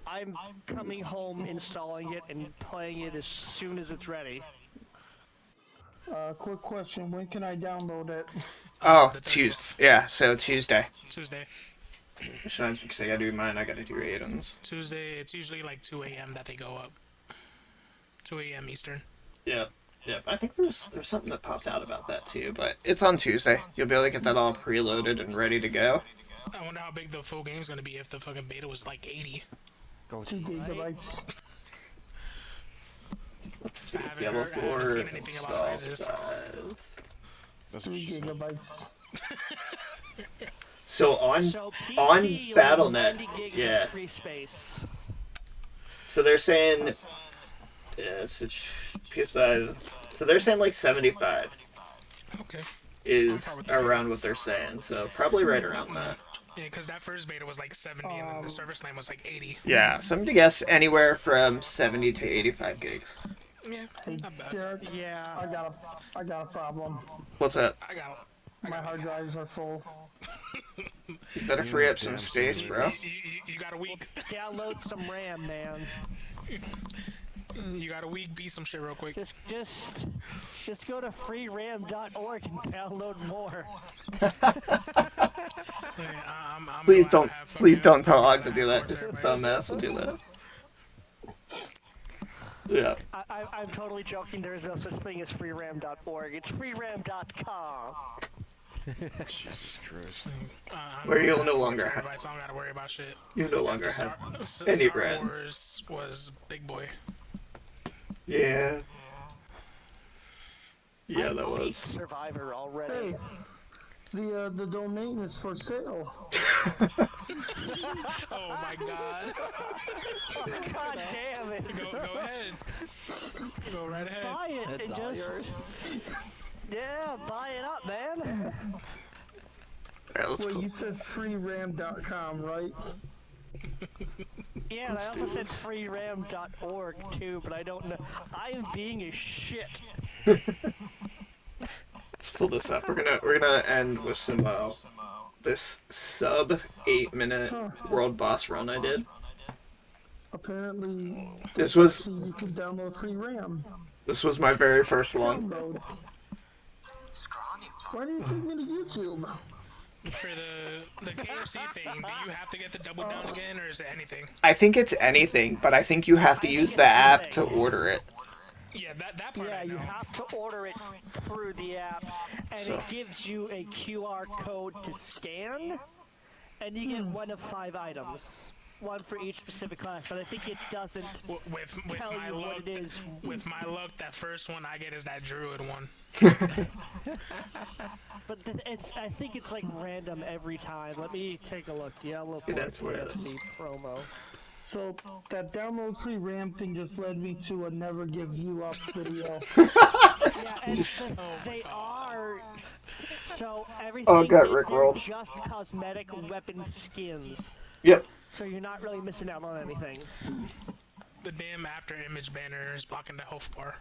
I'm coming home, installing it, and playing it as soon as it's ready. Quick question, when can I download it? Oh, The 30th. Tuesday. Yeah, so Tuesday. Tuesday. Besides, because I gotta do mine, I gotta do Aiden's. Tuesday, it's usually like 2 a.m. that they go up. 2 a.m. Eastern. Yeah. Yeah, I think there's something that popped out about that too, but it's on Tuesday. You'll be able to get that all preloaded and ready to go. I wonder how big the full game's gonna be if the fucking beta was like 80. Go 2 gigabytes. Let's see. I haven't Diablo heard- I haven't 4 seen anything about install sizes. size. That's 3 what she said. gigabytes. So on So PC, on you'll have Battle.net, 90 gigs yeah. of free space. So they're saying, yeah, so PS5. So they're saying like 75 Okay. is around what they're saying. So probably right around that. Yeah, because that first beta was like 70 and then the service line was like 80. Yeah, something to guess anywhere from 70 to 85 gigs. Yeah, Hey, not bad. Derek, I Yeah. got a problem. What's that? I got My hard drives are full. You better free up some space, bro. you got a week. Download some RAM, man. You got a week. Beat some shit real quick. Just go to freeram.org and download more. Yeah, Please gonna don't, have please fucking- don't tell Og to I'm do gonna that. have This force everybody. dumbass will do that. Yeah. I'm totally joking. There is no such thing as freeram.org. It's freeram.com. Jesus Christ. Where you'll gonna no have longer force have- everybody, so I don't gotta worry about shit. You no longer After have Star, any Star brand. Wars was big boy. Yeah. Yeah, I that beat was. Survivor already. Hey, the domain is for sale. Oh my god. God damn it! Go ahead. Go right ahead. Buy it It's and all just yours. yeah, buy it up, man. Alright, let's Wait, go. you said freeram.com, right? Yeah, and I also said freeram.org too, but I don't know. I am being a shit. Let's pull this up. We're gonna end with some this sub 8-minute world boss run I did. Apparently, This was you can download free RAM. my very first one. Download. Why didn't you take me to YouTube? For the KFC thing, do you have to get the double down again, or is it anything? I think it's anything, but I think you have to I use think the it's app to anything. order it. Yeah, that part Yeah, I know. you have to order it through the app, and So- it gives you a QR code to scan, and you get one of 5 items. One for each specific class, but I think it doesn't With tell my you luck, what it is. with my luck, that first one I get is that druid one. But I think it's like random every time. Let me take a look. Diablo 4 get into it. KFC promo. So, that download free RAM thing just led me to a never give you up video. Yeah, and they are. So everything Oh, got they're rickrolled. just cosmetic weapon skins. Yep. So you're not really missing out on anything. The damn after image banner is blocking the health bar.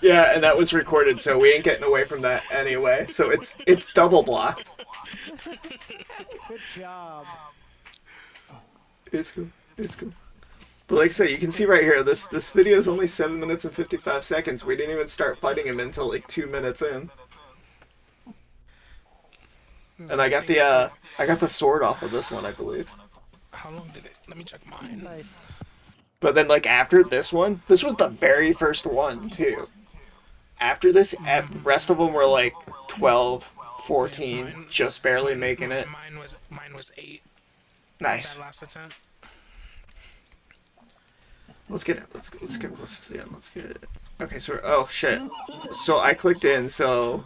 Yeah, and that was recorded, so we ain't getting away from that anyway. So it's double blocked. Good job. It's cool. It's cool. But like I say, you can see right here, this video is only 7 minutes and 55 seconds. We didn't even start fighting him until like 2 minutes in. And I got the sword off of this one, I believe. How long did it? Let me check mine. Nice. But then like after this one, this was the very first one too. After this, rest of them were like 12, Yeah, 14, just barely making it. mine was 8. Nice. That last attempt. Let's get it. Let's get closer to the end. Let's get it. Okay, so oh shit. So I clicked in. So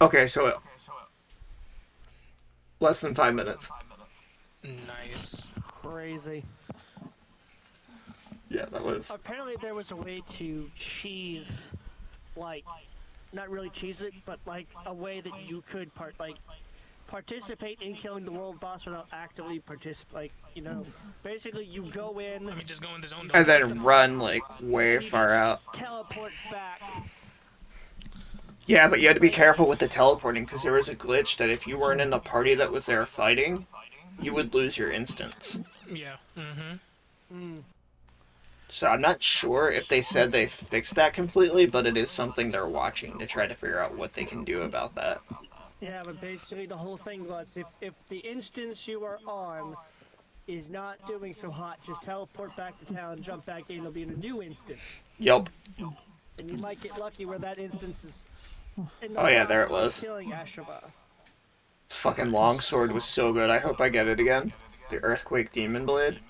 okay, so less than 5 minutes. Nice. Crazy. Yeah, that was. Apparently there was a way to cheese, like, not really cheese it, but like a way that you could participate in killing the world boss without actively participate. You know, basically you go in. Let me just go in the zone. And then run like way and you far just out. Teleport back. Yeah, but you had to be careful with the teleporting because there was a glitch that if you weren't in the party that was there fighting, you would lose your instance. Yeah. So I'm not sure if they said they fixed that completely, but it is something they're watching to try to figure out what they can do about that. Yeah, but basically the whole thing was if the instance you are on is not doing so hot, just teleport back to town, jump back in, it'll be in a new instance. Yep. And you might get lucky where that instance is in the Oh yeah, there it process of was. killing Ashava. This fucking longsword was so good. I hope I get it again. The Earthquake Demon Blade.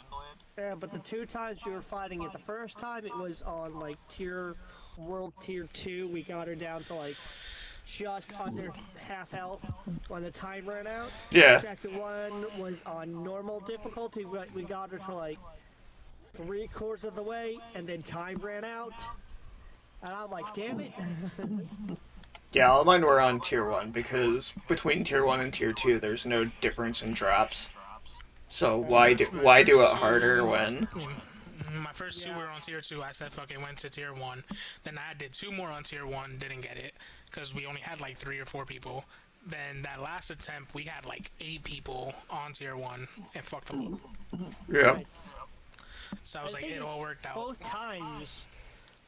Yeah, but the 2 times we were fighting it, the first time it was on like world tier 2, we got her down to like just under half health when the time ran out. Yeah. The second one was on normal difficulty, we got her to like 3/4 of the way, and then time ran out. And I'm like, damn it. Yeah, all mine were on tier 1 because between tier 1 and tier 2 there's no difference in drops. So why do it harder when... My first 2 were on tier 2, I said fuck it, went to tier 1. Then I did 2 more on tier 1, didn't get it, because we only had like 3 or 4 people. Then that last attempt, we had like 8 people on tier 1, and fucked them up. Yeah. Nice. So I was like, it all worked out. Both times,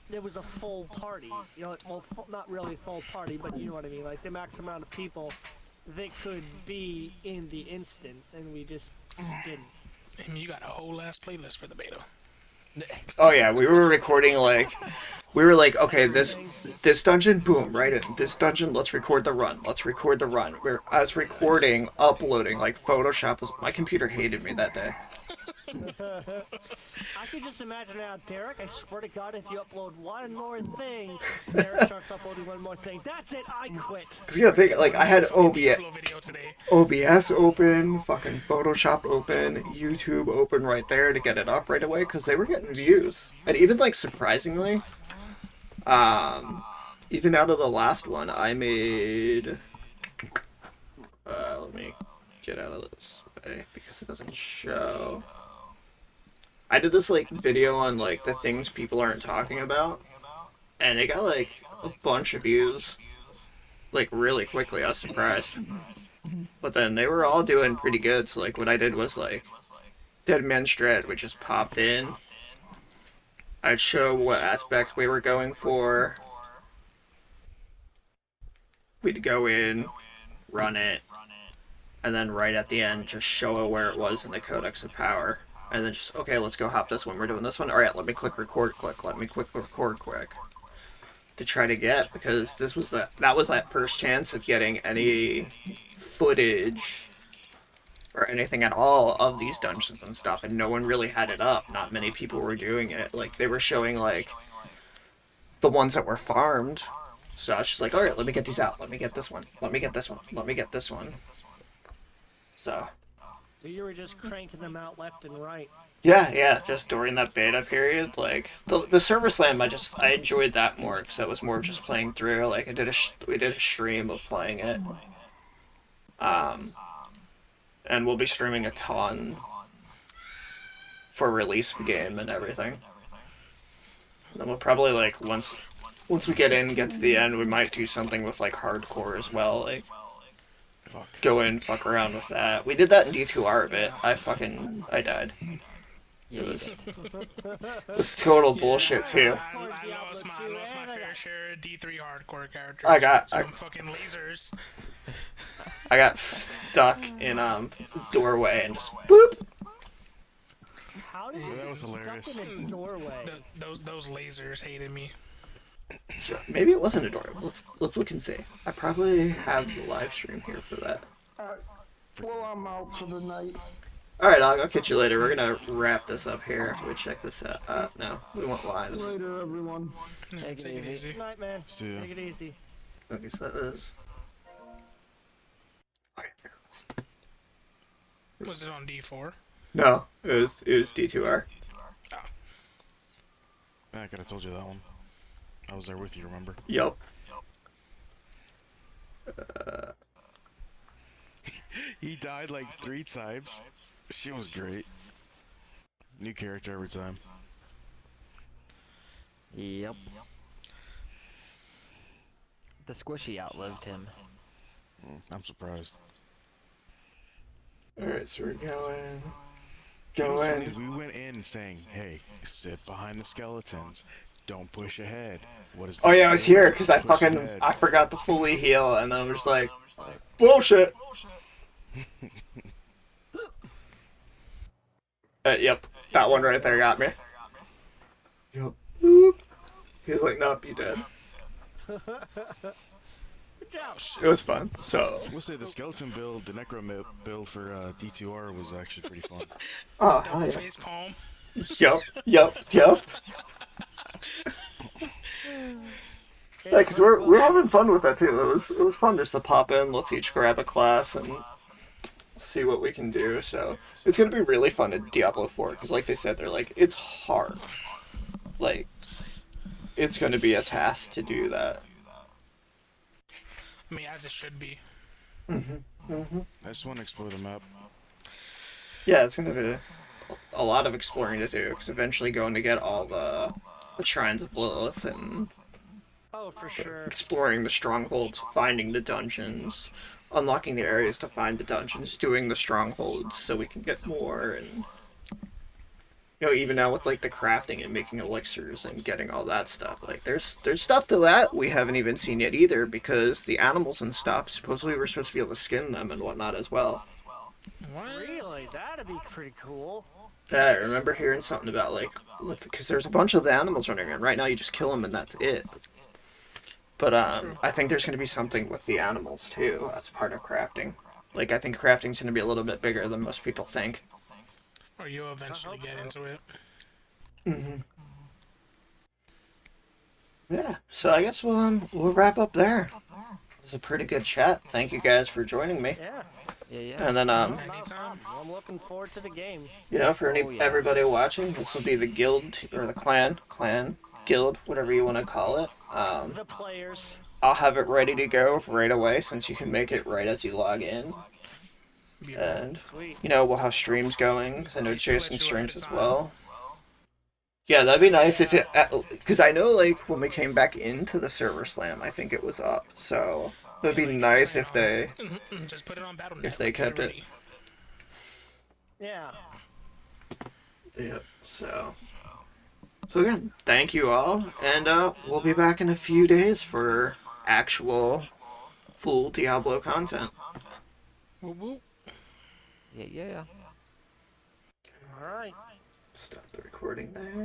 there was a full party. You know, well, not really full party, but you know what I mean. Like the max amount of people that could be in the instance, and we just didn't. And you got a whole ass playlist for the beta. Oh yeah, we were recording like... We were like, okay, this dungeon, boom, right in. This dungeon, let's record the run. Let's record the run. I was recording, uploading, like Photoshop was... My computer hated me that day. I could just imagine now, Derrick, I swear to God, if you upload one more thing, Derrick starts uploading one more thing. That's it, I quit. Cause you gotta think, like, I had Video today. OBS open, fucking Photoshop open, YouTube open right there to get it up right away, because they were getting views. And even, like, surprisingly, even out of the last one, I made... let me get out of this way, because it doesn't show... I did this, like, video on, like, the things people aren't talking about, and it got, like, a bunch of views, like, really quickly. I was surprised. But then they were all doing pretty good, so, like, what I did was, like, Dead Man's Dread, we just popped in. I'd show what aspect we were going for. We'd go in, run it, and then right at the end, just show where it was in the Codex of Power. And then just, okay, let's go hop this one. We're doing this one. Alright, let me click record quick. Let me click record quick. To try to get, because this was that was that first chance of getting any footage or anything at all of these dungeons and stuff, and no one really had it up. Not many people were doing it. Like, they were showing, like, the ones that were farmed. So I was just like, alright, let me get these out. Let me get this one. Let me get this one. Let me get this one. So you were just cranking them out left and right. yeah, just during that beta period, like the server slam, I enjoyed that more because that was more of just playing through. Like we did a stream of playing it, and we'll be streaming a ton for release game and everything. And then we'll probably, like, once we get to the end, we might do something with, like, hardcore as well, like. Go in, fuck around with that. We did that in D2R a bit. I died. Yeah, you did. It's total bullshit too. I lost my fair share of D3 hardcore characters. I got fucking lasers. I got stuck in doorway and just boop. How did Yeah, you that get was hilarious. stuck in a doorway? Those lasers hated me. Sure. Maybe it wasn't adorable. Let's look and see. I probably have the live stream here for that. Well, I'm out for the night. Alright, I'll catch you later. We're gonna wrap this up here after we check this out. No, we want lives. Later, everyone. Yeah, Take it easy. Good night, man. See ya. Take it easy. Okay, so that was. Was it on D4? No, it was D2R. Oh. I could have told you that one. I was there with you, remember? Yup. He died like 3 times. She was great. New character every time. Yep. The squishy outlived him. I'm surprised. Alright, so we're going. You know what's funny Going. is we went in saying, hey, sit behind the skeletons. Don't push ahead. What is Oh yeah, I was here because I Push fucking ahead. I forgot to fully heal, and I'm just like, bullshit. Yep, that one right there got me. Yep. Boop. He was like, nope, you dead. Good job. It was fun. So. We'll say the skeleton build, the necro build for D2R was actually pretty fun. Oh hell Double yeah. face palm. Yep. Yeah, because we're having fun with that too. It was fun just to pop in. Let's each grab a class and see what we can do. So it's gonna be really fun at Diablo 4 because, like they said, they're like it's hard. Like it's gonna be a task to do that. I mean, as it should be. I just want to explore the map. Yeah, it's gonna be a lot of exploring to do because eventually going to get all the shrines of Lilith and Oh, for sure. exploring the strongholds, finding the dungeons, unlocking the areas to find the dungeons, doing the strongholds so we can get more, and even now with like the crafting and making elixirs and getting all that stuff, like there's stuff to that we haven't even seen yet either because the animals and stuff supposedly we're supposed to be able to skin them and whatnot as well. What? Really? That'd be pretty cool. Yeah, I remember hearing something about like because there's a bunch of the animals running around right now. You just kill them and that's it. But I think there's going to be something with the animals too as part of crafting. Like I think crafting's going to be a little bit bigger than most people think. Or you'll eventually get into it. Yeah, so I guess we'll wrap up there. It was a pretty good chat. Thank you guys for joining me. Yeah. Yeah. And then Anytime. I'm looking forward to the game. for everybody watching, this will be the guild or the clan, guild, whatever you want to call it. The players. I'll have it ready to go right away since you can make it right as you log in. Beautiful. And Sweet. we'll have streams going. 'Cause I know Okay, Jason let you streams ahead as of well. Yeah, that'd be nice if it, because I know like when we came back into the server slam, I think it was up. So it'd be nice if they Just put it on Battle.net. if they kept it. ready. Yeah. Yep. So again, thank you all, and we'll be back in a few days for actual full Diablo content. Whoop, whoop. Yeah. All right. Stop the recording there.